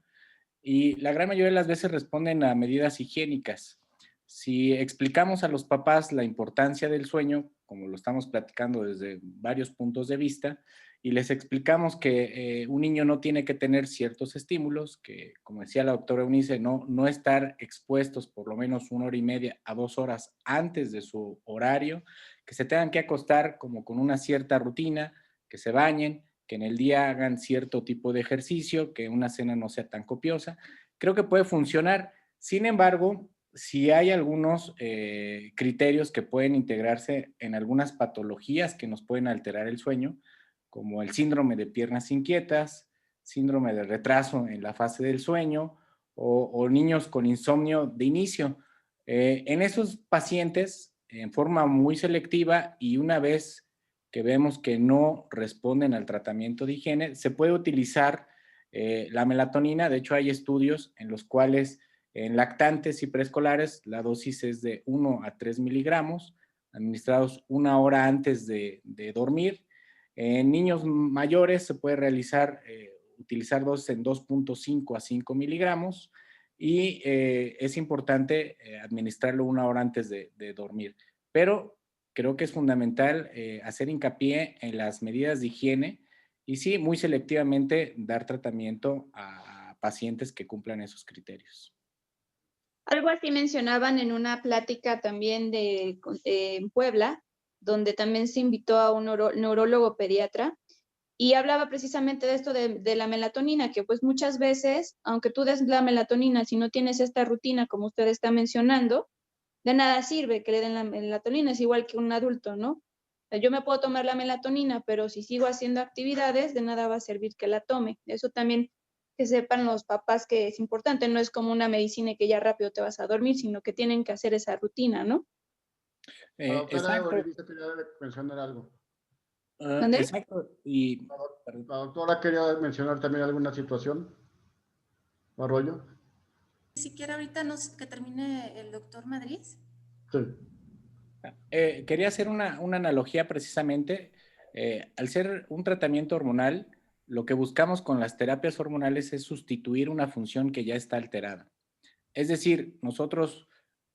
y la gran mayoría de las veces responden a medidas higiénicas. Si explicamos a los papás la importancia del sueño, como lo estamos platicando desde varios puntos de vista, y les explicamos que un niño no tiene que tener ciertos estímulos, que como decía la doctora Eunice, no estar expuestos por lo menos 1 hora y media a 2 horas antes de su horario, que se tengan que acostar como con una cierta rutina, que se bañen, que en el día hagan cierto tipo de ejercicio, que una cena no sea tan copiosa. Creo que puede funcionar. Sin embargo, si hay algunos criterios que pueden integrarse en algunas patologías que nos pueden alterar el sueño, como el síndrome de piernas inquietas, síndrome de retraso en la fase del sueño o niños con insomnio de inicio. En esos pacientes, en forma muy selectiva y una vez que vemos que no responden al tratamiento de higiene, se puede utilizar la melatonina. De hecho, hay estudios en los cuales en lactantes y preescolares la dosis es de 1 a 3 miligramos, administrados 1 hora antes de dormir. En niños mayores se puede utilizar dosis en 2.5 a 5 miligramos y es importante administrarlo 1 hora antes de dormir. Pero creo que es fundamental hacer hincapié en las medidas de higiene y sí, muy selectivamente dar tratamiento a pacientes que cumplan esos criterios. Algo así mencionaban en una plática también en Puebla, donde también se invitó a un neurólogo pediatra y hablaba precisamente de esto de la melatonina, que pues muchas veces, aunque tú des la melatonina, si no tienes esta rutina como usted está mencionando, de nada sirve que le den la melatonina, es igual que un adulto, ¿no? Yo me puedo tomar la melatonina, pero si sigo haciendo actividades, de nada va a servir que la tome. Eso también que sepan los papás que es importante, no es como una medicina que ya rápido te vas a dormir, sino que tienen que hacer esa rutina, ¿no? La doctora Exacto. Berenice quería mencionar algo. ¿Mande? Exacto. Y La doctora quería mencionar también alguna situación. Arroyo. Si quiere ahorita que termine el doctor Madrid. Sí. quería hacer una analogía precisamente. Al ser un tratamiento hormonal, lo que buscamos con las terapias hormonales es sustituir una función que ya está alterada. Es decir, nosotros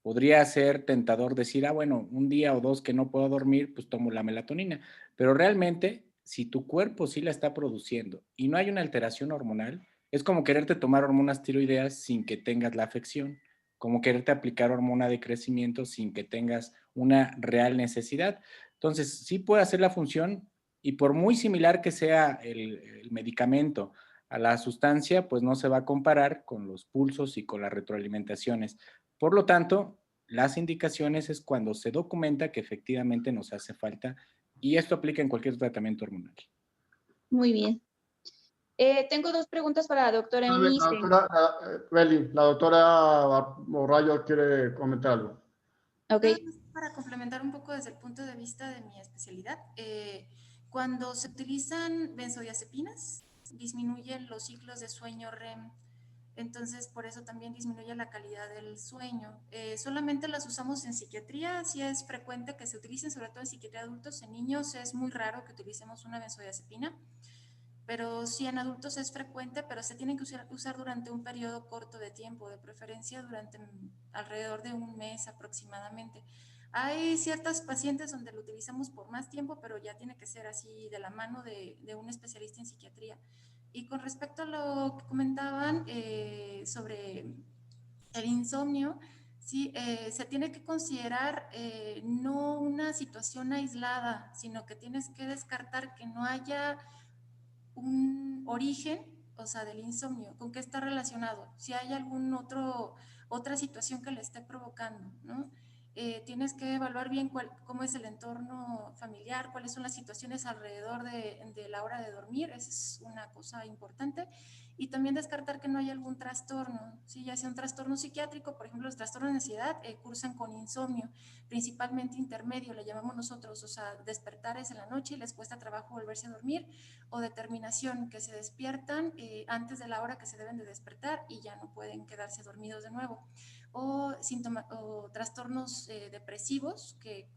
podría ser tentador decir, bueno, un día o dos que no puedo dormir, pues tomo la melatonina. Pero realmente, si tu cuerpo sí la está produciendo y no hay una alteración hormonal, es como quererte tomar hormonas tiroideas sin que tengas la afección, como quererte aplicar hormona de crecimiento sin que tengas una real necesidad. Entonces, sí puede hacer la función y por muy similar que sea el medicamento a la sustancia, pues no se va a comparar con los pulsos y con las retroalimentaciones. Por lo tanto, las indicaciones es cuando se documenta que efectivamente nos hace falta y esto aplica en cualquier tratamiento hormonal. Muy bien. Tengo dos preguntas para la doctora Eunice. La doctora Morrayo quiere comentar algo. Ok. Para complementar un poco desde el punto de vista de mi especialidad, cuando se utilizan benzodiazepinas, disminuyen los ciclos de sueño REM, entonces por eso también disminuye la calidad del sueño. Solamente las usamos en psiquiatría, sí es frecuente que se utilicen, sobre todo en psiquiatría de adultos. En niños es muy raro que utilicemos una benzodiazepina, pero sí en adultos es frecuente, pero se tienen que usar durante un periodo corto de tiempo, de preferencia durante alrededor de un mes aproximadamente. Hay ciertas pacientes donde lo utilizamos por más tiempo, pero ya tiene que ser así de la mano de un especialista en psiquiatría. Y con respecto a lo que comentaban sobre el insomnio, sí, se tiene que considerar no una situación aislada, sino que tienes que descartar que no haya un origen, o sea, del insomnio, con qué está relacionado, si hay otra situación que le esté provocando, ¿no? Tienes que evaluar bien cómo es el entorno familiar, cuáles son las situaciones alrededor de la hora de dormir, esa es una cosa importante, y también descartar que no haya algún trastorno, ¿sí? Ya sea un trastorno psiquiátrico, por ejemplo, los trastornos de ansiedad cursan con insomnio, principalmente intermedio, le llamamos nosotros, o sea, despertares en la noche y les cuesta trabajo volverse a dormir, o determinación, que se despiertan antes de la hora que se deben de despertar y ya no pueden quedarse dormidos de nuevo, o trastornos depresivos que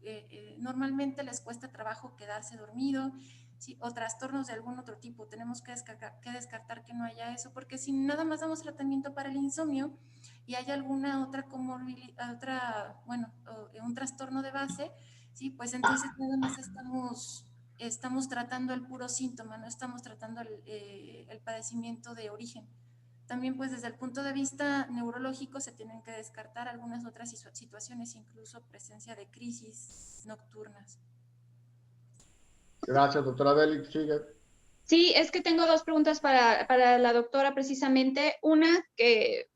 normalmente les cuesta trabajo quedarse dormido, ¿sí? O trastornos de algún otro tipo. Tenemos que descartar que no haya eso, porque si nada más damos tratamiento para el insomnio y hay alguna otra comorbilidad, un trastorno de base, ¿sí? Pues entonces nada más estamos tratando el puro síntoma, no estamos tratando el padecimiento de origen. También pues desde el punto de vista neurológico se tienen que descartar algunas otras situaciones, incluso presencia de crisis nocturnas. Gracias, doctora Belli. Sigue. Sí, es que tengo dos preguntas para la doctora precisamente. Una que,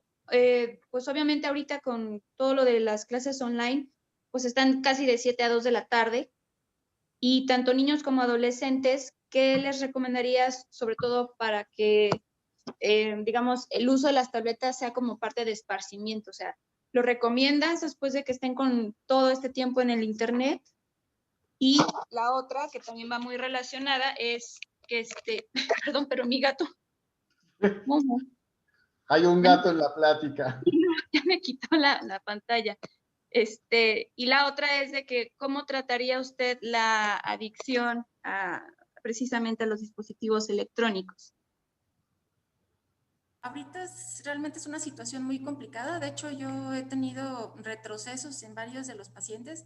pues obviamente ahorita con todo lo de las clases online, pues están casi de 7 a 2 de la tarde y tanto niños como adolescentes, ¿qué les recomendarías sobre todo para que, digamos, el uso de las tabletas sea como parte de esparcimiento? O sea, ¿lo recomiendas después de que estén con todo este tiempo en el internet? Y la otra, que también va muy relacionada, es que perdón, pero mi gato. Momo. Hay un gato en la plática. Ya me quitó la pantalla. Y la otra es de que, ¿cómo trataría usted la adicción precisamente a los dispositivos electrónicos? Ahorita realmente es una situación muy complicada. De hecho, yo he tenido retrocesos en varios de los pacientes,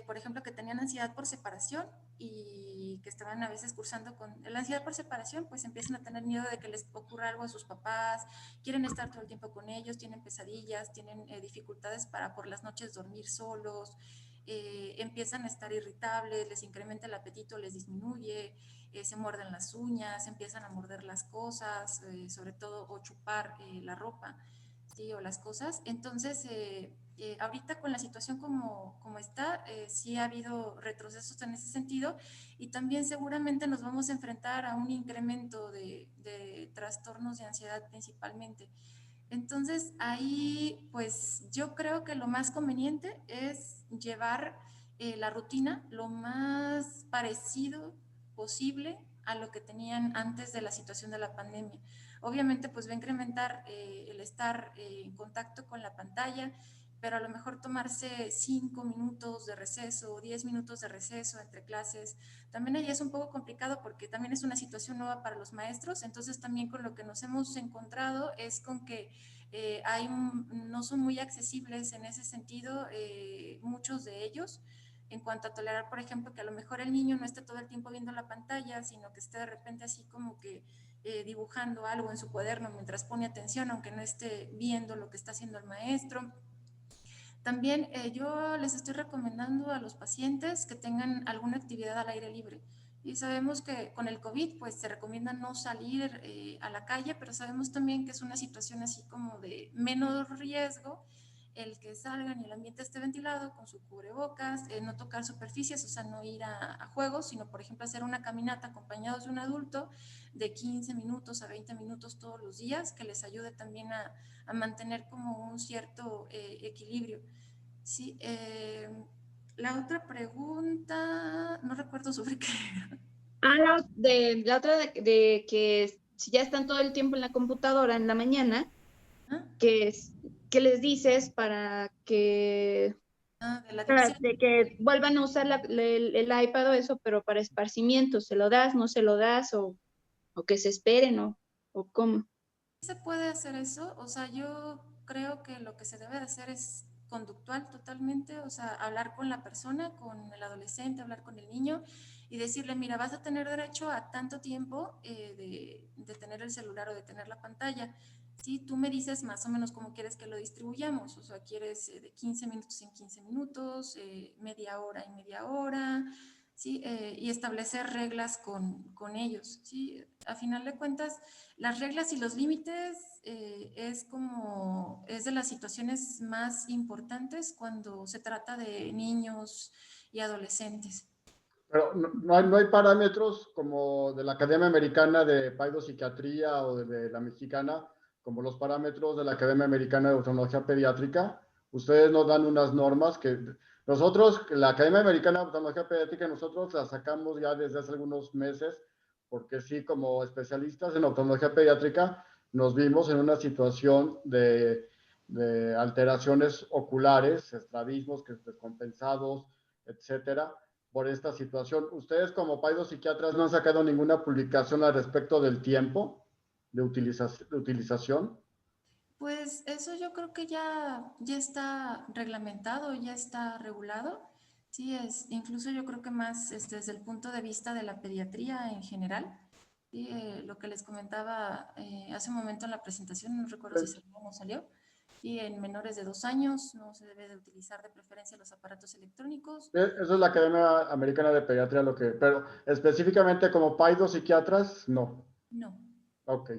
por ejemplo, que tenían ansiedad por separación y que estaban a veces cursando con la ansiedad por separación, pues empiezan a tener miedo de que les ocurra algo a sus papás, quieren estar todo el tiempo con ellos, tienen pesadillas, tienen dificultades para por las noches dormir solos, empiezan a estar irritables, les incrementa el apetito, les disminuye, se muerden las uñas, empiezan a morder las cosas, sobre todo, o chupar la ropa, ¿sí? O las cosas. Entonces, ahorita con la situación como está, sí ha habido retrocesos en ese sentido y también seguramente nos vamos a enfrentar a un incremento de trastornos de ansiedad principalmente. Entonces, ahí, pues yo creo que lo más conveniente es llevar la rutina lo más parecido posible a lo que tenían antes de la situación de la pandemia. Obviamente, pues va a incrementar el estar en contacto con la pantalla, pero a lo mejor tomarse 5 minutos de receso o 10 minutos de receso entre clases. También ahí es un poco complicado porque también es una situación nueva para los maestros, entonces también con lo que nos hemos encontrado es con que no son muy accesibles en ese sentido muchos de ellos, en cuanto a tolerar, por ejemplo, que a lo mejor el niño no esté todo el tiempo viendo la pantalla, sino que esté de repente así como que dibujando algo en su cuaderno mientras pone atención, aunque no esté viendo lo que está haciendo el maestro. También yo les estoy recomendando a los pacientes que tengan alguna actividad al aire libre. Y sabemos que con el COVID pues se recomienda no salir a la calle, pero sabemos también que es una situación así como de menos riesgo el que salgan y el ambiente esté ventilado con su cubrebocas, no tocar superficies, o sea, no ir a juegos, sino por ejemplo hacer una caminata acompañados de un adulto de 15 minutos a 20 minutos todos los días, que les ayude también a mantener como un cierto equilibrio. Sí, la otra pregunta, no recuerdo sobre qué era. La otra de que si ya están todo el tiempo en la computadora en la mañana, ¿qué les dices para que, de que vuelvan a usar el iPad o eso, pero para esparcimiento? ¿Se lo das, no se lo das o que se esperen o cómo? ¿Se puede hacer eso? O sea, yo creo que lo que se debe de hacer es conductual totalmente, o sea, hablar con la persona, con el adolescente, hablar con el niño y decirle, mira, vas a tener derecho a tanto tiempo de tener el celular o de tener la pantalla. Sí, tú me dices más o menos cómo quieres que lo distribuyamos, o sea, quieres de 15 minutos en 15 minutos, media hora en media hora, ¿sí? Y establecer reglas con ellos, ¿sí? A final de cuentas, las reglas y los límites es de las situaciones más importantes cuando se trata de niños y adolescentes. Pero no hay parámetros como de la Academia Americana de Paidopsiquiatría o de la Mexicana, como los parámetros de la Academia Americana de Oftalmología Pediátrica. Ustedes nos dan unas normas que nosotros, la Academia Americana de Oftalmología Pediátrica, nosotros la sacamos ya desde hace algunos meses, porque sí, como especialistas en oftalmología pediátrica, nos vimos en una situación de alteraciones oculares, estrabismos descompensados, etcétera, por esta situación. ¿Ustedes como paidopsiquiatras no han sacado ninguna publicación al respecto del tiempo de utilización? Pues eso yo creo que ya está reglamentado, ya está regulado. Sí, incluso yo creo que más desde el punto de vista de la pediatría en general. Sí, lo que les comentaba hace un momento en la presentación, no recuerdo si salió o no salió. Y en menores de 2 años no se debe de utilizar de preferencia los aparatos electrónicos. Eso es la Academia Americana de Pediatría, pero específicamente como paidopsiquiatras, no. No. Ok.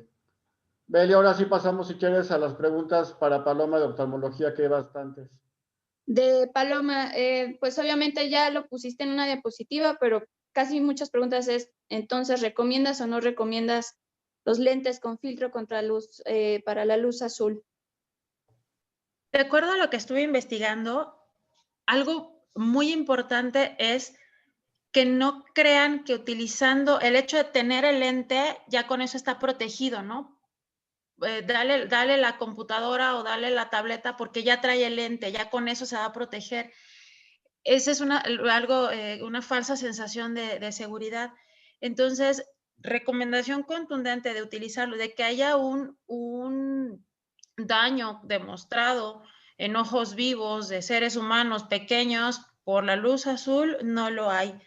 Beli, ahora sí pasamos, si quieres, a las preguntas para Paloma de oftalmología, que hay bastantes. De Paloma, pues obviamente ya lo pusiste en una diapositiva, pero casi muchas preguntas es, entonces, ¿recomiendas o no recomiendas los lentes con filtro contra luz para la luz azul? De acuerdo a lo que estuve investigando, algo muy importante es que no crean que utilizando el hecho de tener el lente, ya con eso está protegido, ¿no? Dale la computadora o dale la tableta porque ya trae el lente, ya con eso se va a proteger. Esa es una falsa sensación de seguridad. Entonces, recomendación contundente de utilizarlo, de que haya un daño demostrado en ojos vivos de seres humanos pequeños por la luz azul, no lo hay.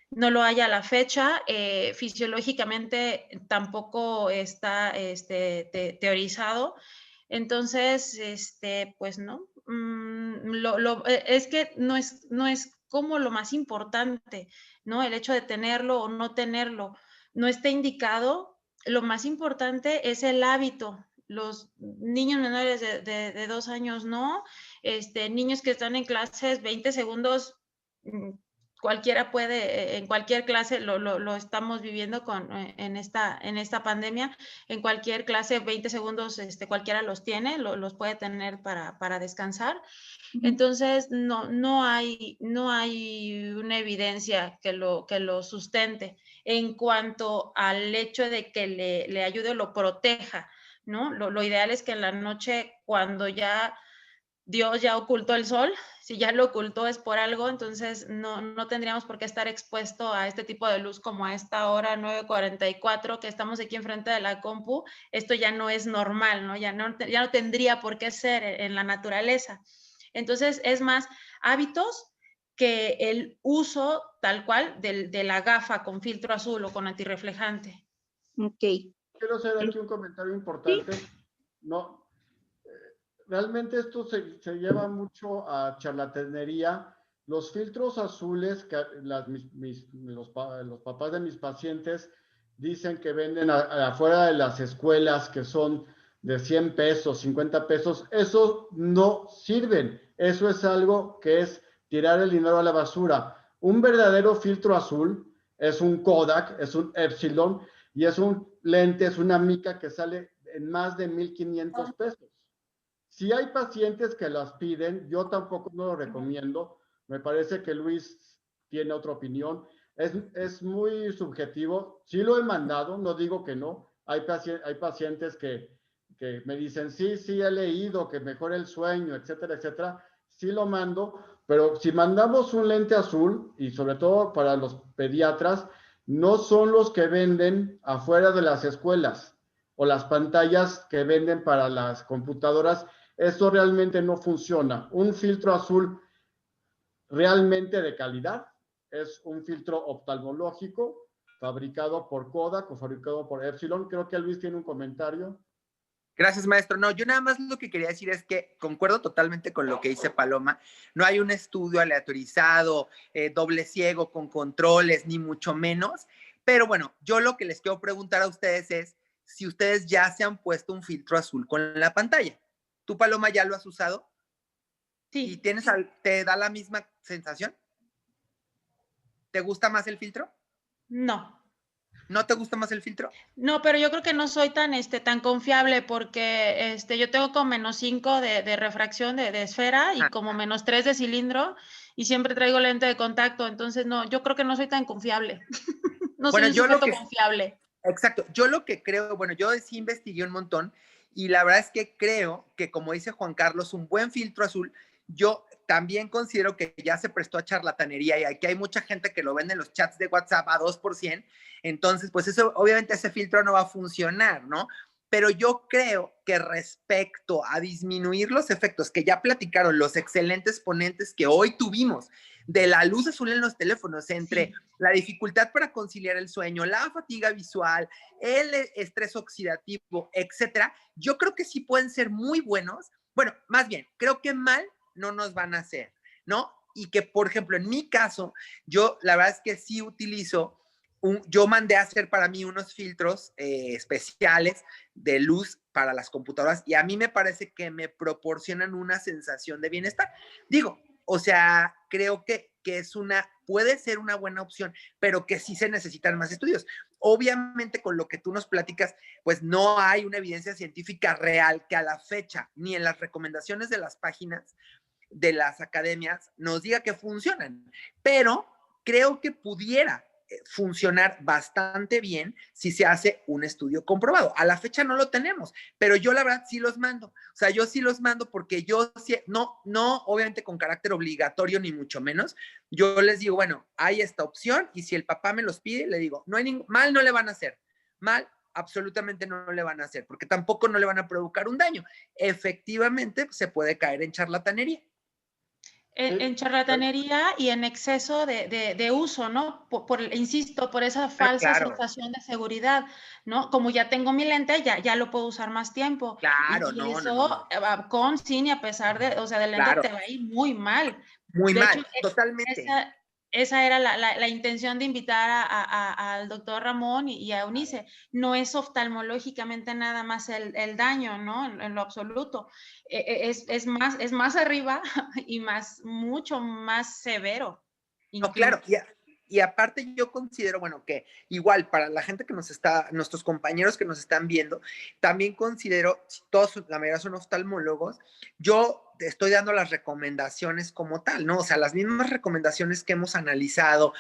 No lo hay a la fecha. Fisiológicamente tampoco está teorizado. Entonces, pues no. Es que no es como lo más importante, ¿no? El hecho de tenerlo o no tenerlo no está indicado. Lo más importante es el hábito. Los niños menores de 2 años no, niños que están en clases 20 segundos, cualquiera puede, en cualquier clase lo estamos viviendo en esta pandemia, en cualquier clase 20 segundos cualquiera los tiene, los puede tener para descansar. Entonces no hay una evidencia que lo sustente en cuanto al hecho de que le ayude o lo proteja, ¿no? Lo ideal es que en la noche, cuando ya Dios ya ocultó el sol, si ya lo ocultó es por algo, entonces no tendríamos por qué estar expuesto a este tipo de luz como a esta hora 9:44 que estamos aquí enfrente de la compu. Esto ya no es normal, ¿no? Ya no tendría por qué ser en la naturaleza. Entonces es más hábitos que el uso tal cual de la gafa con filtro azul o con antirreflejante. Ok. Quiero hacer aquí un comentario importante. ¿Sí? No, realmente esto se lleva mucho a charlatanería. Los filtros azules que los papás de mis pacientes dicen que venden afuera de las escuelas, que son de 100 pesos, 50 pesos, eso no sirven. Eso es algo que es tirar el dinero a la basura. Un verdadero filtro azul es un Kodak, es un Epsilon y es un lente, es una mica que sale en más de 1,500 pesos. Si hay pacientes que las piden, yo tampoco no lo recomiendo. Me parece que Luis tiene otra opinión. Es muy subjetivo. Sí lo he mandado, no digo que no. Hay pacientes que me dicen, sí, he leído, que mejora el sueño, etcétera, etcétera. Sí lo mando, pero si mandamos un lente azul, y sobre todo para los pediatras, no son los que venden afuera de las escuelas o las pantallas que venden para las computadoras. Eso realmente no funciona. Un filtro azul realmente de calidad es un filtro oftalmológico fabricado por Kodak o fabricado por Epsilon. Creo que Luis tiene un comentario. Gracias, maestro. No, yo nada más lo que quería decir es que concuerdo totalmente con lo que dice Paloma. No hay un estudio aleatorizado, doble ciego, con controles, ni mucho menos. Pero bueno, yo lo que les quiero preguntar a ustedes es si ustedes ya se han puesto un filtro azul con la pantalla. ¿Tú, Paloma, ya lo has usado? Sí. ¿Y te da la misma sensación? ¿Te gusta más el filtro? No. ¿No te gusta más el filtro? No, pero yo creo que no soy tan confiable porque yo tengo como -5 de refracción de esfera y como -3 de cilindro y siempre traigo lente de contacto, entonces no, yo creo que no soy tan confiable. No soy un sujeto confiable. Exacto, yo lo que creo, bueno, yo sí investigué un montón y la verdad es que creo que, como dice Juan Carlos, un buen filtro azul, yo también considero que ya se prestó a charlatanería y aquí hay mucha gente que lo vende en los chats de WhatsApp a 2%, entonces pues eso, obviamente ese filtro no va a funcionar, ¿no? Pero yo creo que respecto a disminuir los efectos que ya platicaron los excelentes ponentes que hoy tuvimos de la luz azul en los teléfonos, entre la dificultad para conciliar el sueño, la fatiga visual, el estrés oxidativo, etcétera, yo creo que sí pueden ser muy buenos. Bueno, más bien, creo que mal no nos van a hacer, ¿no? Y que, por ejemplo, en mi caso, yo la verdad es que sí utilizo, yo mandé a hacer para mí unos filtros especiales de luz para las computadoras y a mí me parece que me proporcionan una sensación de bienestar. Digo, o sea, creo que puede ser una buena opción, pero que sí se necesitan más estudios. Obviamente, con lo que tú nos platicas, pues no hay una evidencia científica real que a la fecha, ni en las recomendaciones de las páginas de las academias, nos diga que funcionan. Pero creo que pudiera funcionar bastante bien si se hace un estudio comprobado. A la fecha no lo tenemos, pero yo la verdad sí los mando. O sea, yo sí los mando porque yo sí, no obviamente con carácter obligatorio ni mucho menos. Yo les digo, bueno, hay esta opción y si el papá me los pide, le digo, no hay mal no le van a hacer. Mal absolutamente no le van a hacer porque tampoco no le van a provocar un daño. Efectivamente, se puede caer en charlatanería. En charlatanería y en exceso de uso, ¿no? Insisto, por esa falsa sensación de seguridad, ¿no? Como ya tengo mi lente, ya lo puedo usar más tiempo. Claro, y eso, con, sin y a pesar de, o sea, del lente te va a ir muy mal. Muy mal, totalmente. esa era la intención de invitar al doctor Ramón y a Eunice. No es oftalmológicamente nada más el daño, ¿no? En lo absoluto. Es más arriba y mucho más severo. No, claro, y aparte yo considero, bueno, que igual para la gente que nuestros compañeros que nos están viendo, también considero, todos, la mayoría son oftalmólogos, yo estoy dando las recomendaciones como tal, ¿no? O sea, las mismas recomendaciones que hemos analizado,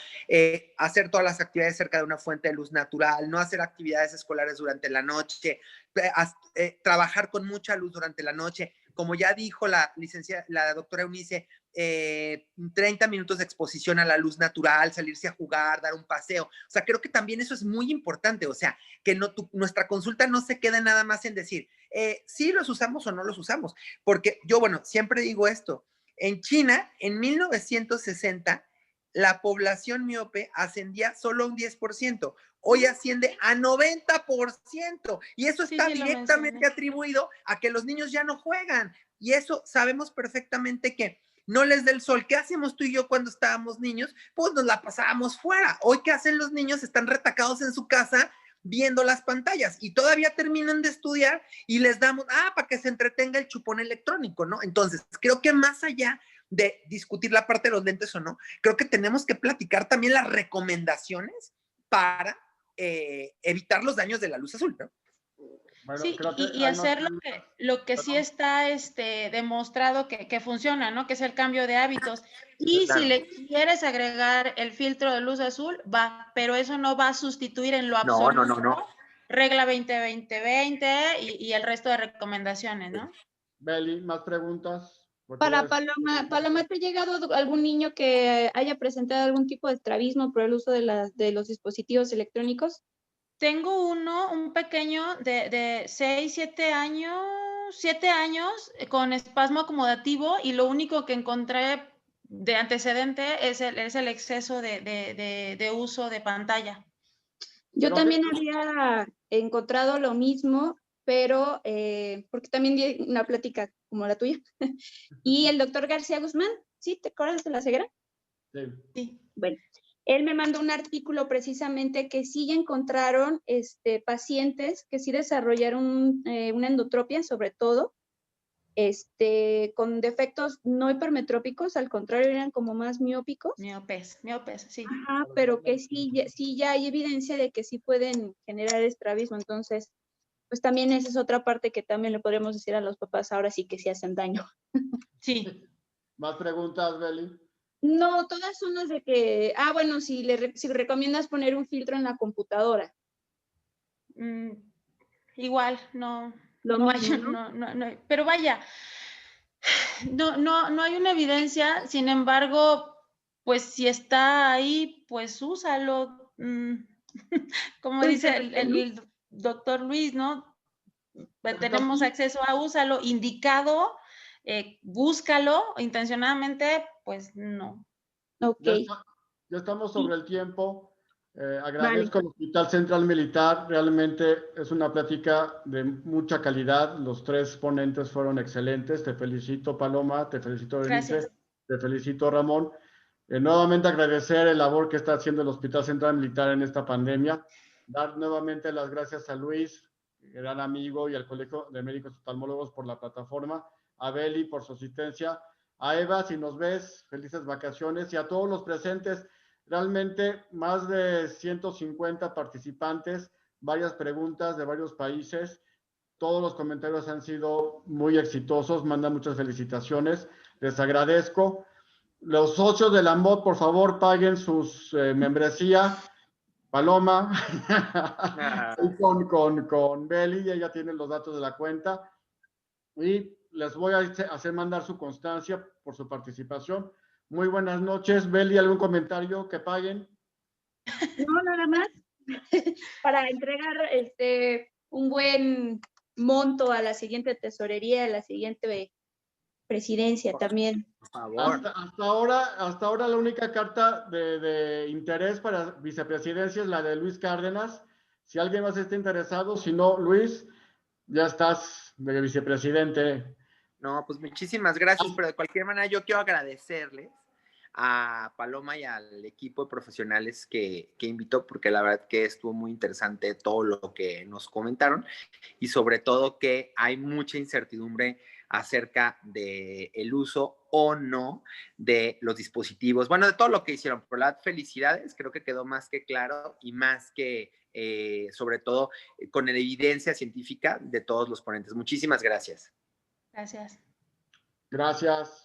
hacer todas las actividades cerca de una fuente de luz natural, no hacer actividades escolares durante la noche, trabajar con mucha luz durante la noche, como ya dijo la doctora Eunice, 30 minutos de exposición a la luz natural, salirse a jugar, dar un paseo. O sea, creo que también eso es muy importante. O sea, que nuestra consulta no se quede nada más en decir, sí los usamos o no los usamos. Porque yo, bueno, siempre digo esto. En China, en 1960, la población miope ascendía solo a un 10%. Hoy asciende a 90%. Y eso está directamente atribuido a que los niños ya no juegan. Y eso sabemos perfectamente que no les da el sol. ¿Qué hacemos tú y yo cuando estábamos niños? Pues nos la pasábamos fuera. Hoy, ¿qué hacen los niños? Están retacados en su casa viendo las pantallas y todavía terminan de estudiar y les damos, para que se entretenga el chupón electrónico, ¿no? Entonces, creo que más allá de discutir la parte de los lentes o no, creo que tenemos que platicar también las recomendaciones para evitar los daños de la luz azul, ¿no? Bueno, sí, y hacer lo que sí está demostrado que funciona, ¿no? Que es el cambio de hábitos. Y claro, si le quieres agregar el filtro de luz azul, va, pero eso no va a sustituir en lo absoluto. No. Regla 20-20-20 y el resto de recomendaciones, ¿no? Beli, ¿más preguntas? Para Paloma, ¿te ha llegado algún niño que haya presentado algún tipo de estrabismo por el uso de los dispositivos electrónicos? Tengo un pequeño de 6, 7 años, 7 años con espasmo acomodativo y lo único que encontré de antecedente es el exceso de uso de pantalla. Yo también había encontrado lo mismo, pero porque también di una plática como la tuya. Y el doctor García Guzmán, ¿sí? ¿Te acuerdas de la ceguera? Sí. Bueno. Él me mandó un artículo precisamente que sí encontraron pacientes que sí desarrollaron una endotropia, sobre todo, con defectos no hipermetrópicos, al contrario, eran como más miópicos. Miopes, sí. Ajá, pero que sí ya hay evidencia de que sí pueden generar estrabismo. Entonces, pues también esa es otra parte que también le podríamos decir a los papás, ahora sí que sí hacen daño. Sí. ¿Más preguntas, Beli? No, todas son las de que, bueno, si recomiendas poner un filtro en la computadora. Igual, no. No hay, ¿no? No, pero vaya, no hay una evidencia, sin embargo, pues si está ahí, pues úsalo. Como dice el doctor Luis, ¿no? Tenemos acceso a úsalo, indicado, búscalo intencionadamente, pues no. Ok. Ya estamos sobre el tiempo. Agradezco al Hospital Central Militar. Realmente es una plática de mucha calidad. Los 3 ponentes fueron excelentes. Te felicito, Paloma. Te felicito, Eunice. Te felicito, Ramón. Nuevamente agradecer el labor que está haciendo el Hospital Central Militar en esta pandemia. Dar nuevamente las gracias a Luis, gran amigo, y al Colegio de Médicos Oftalmólogos por la plataforma, a Beli por su asistencia, a Eva, si nos ves, felices vacaciones, y a todos los presentes. Realmente más de 150 participantes, varias preguntas de varios países. Todos los comentarios han sido muy exitosos, mandan muchas felicitaciones. Les agradezco. Los socios de la MOD, por favor, paguen sus membresía. Paloma, con Beli, ella tiene los datos de la cuenta. Y les voy a hacer mandar su constancia por su participación. Muy buenas noches. Beli, ¿algún comentario que paguen? No, nada más. Para entregar un buen monto a la siguiente tesorería, a la siguiente presidencia también. Por favor. Hasta ahora la única carta de interés para vicepresidencia es la de Luis Cárdenas. Si alguien más está interesado, si no, Luis, ya estás de vicepresidente. No, pues muchísimas gracias, pero de cualquier manera yo quiero agradecerles a Paloma y al equipo de profesionales que invitó, porque la verdad que estuvo muy interesante todo lo que nos comentaron y sobre todo que hay mucha incertidumbre acerca del uso o no de los dispositivos, bueno, de todo lo que hicieron. Por la felicidades, creo que quedó más que claro y más que, sobre todo, con la evidencia científica de todos los ponentes. Muchísimas gracias. Gracias. Gracias.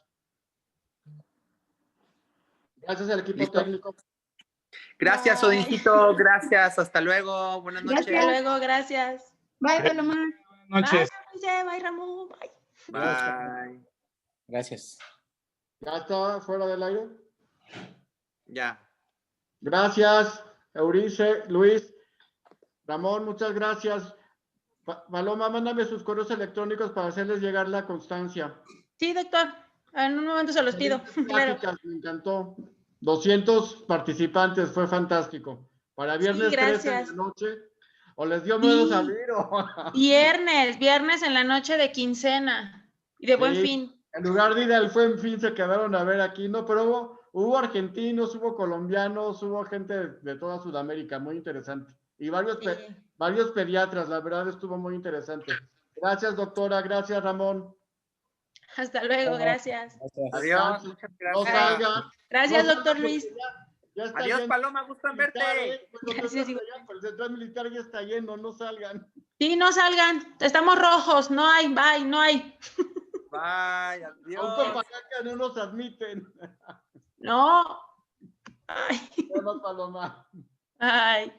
Gracias al equipo ¿Listo? técnico. Gracias, Odincito. Gracias. Hasta luego. Buenas noches. Hasta luego. Gracias. Bye, Paloma. Buenas noches. Bye, Ramón. Bye. Bye. Gracias. ¿Ya está fuera del aire? Ya. Gracias, Eurice, Luis, Ramón, muchas gracias. Paloma, mándame sus correos electrónicos para hacerles llegar la constancia. Sí, doctor. En un momento se los pido. Claro. Me encantó. 200 participantes, fue fantástico. Para viernes Sí, 13 de gracias. la noche, o les dio miedo Sí. salir o... Viernes en la noche de quincena y de Buen Sí. Fin. En lugar de ir al Buen Fin, se quedaron a ver aquí, ¿no? Pero hubo argentinos, hubo colombianos, hubo gente de toda Sudamérica, muy interesante. Y varios pediatras, la verdad estuvo muy interesante. Gracias, doctora, gracias, Ramón. Hasta luego, gracias. Adiós. Muchas No gracias. salgan. Gracias, No doctor salgan, Luis. porque ya está Adiós, lleno. Paloma. Gusto en verte. Gracias, El central militar ya está lleno, no salgan. Sí, no salgan. Estamos rojos. No hay, bye, no hay. Bye. A un Adiós. Copacaca no nos admiten. No. Ay. Bueno, Paloma. Ay.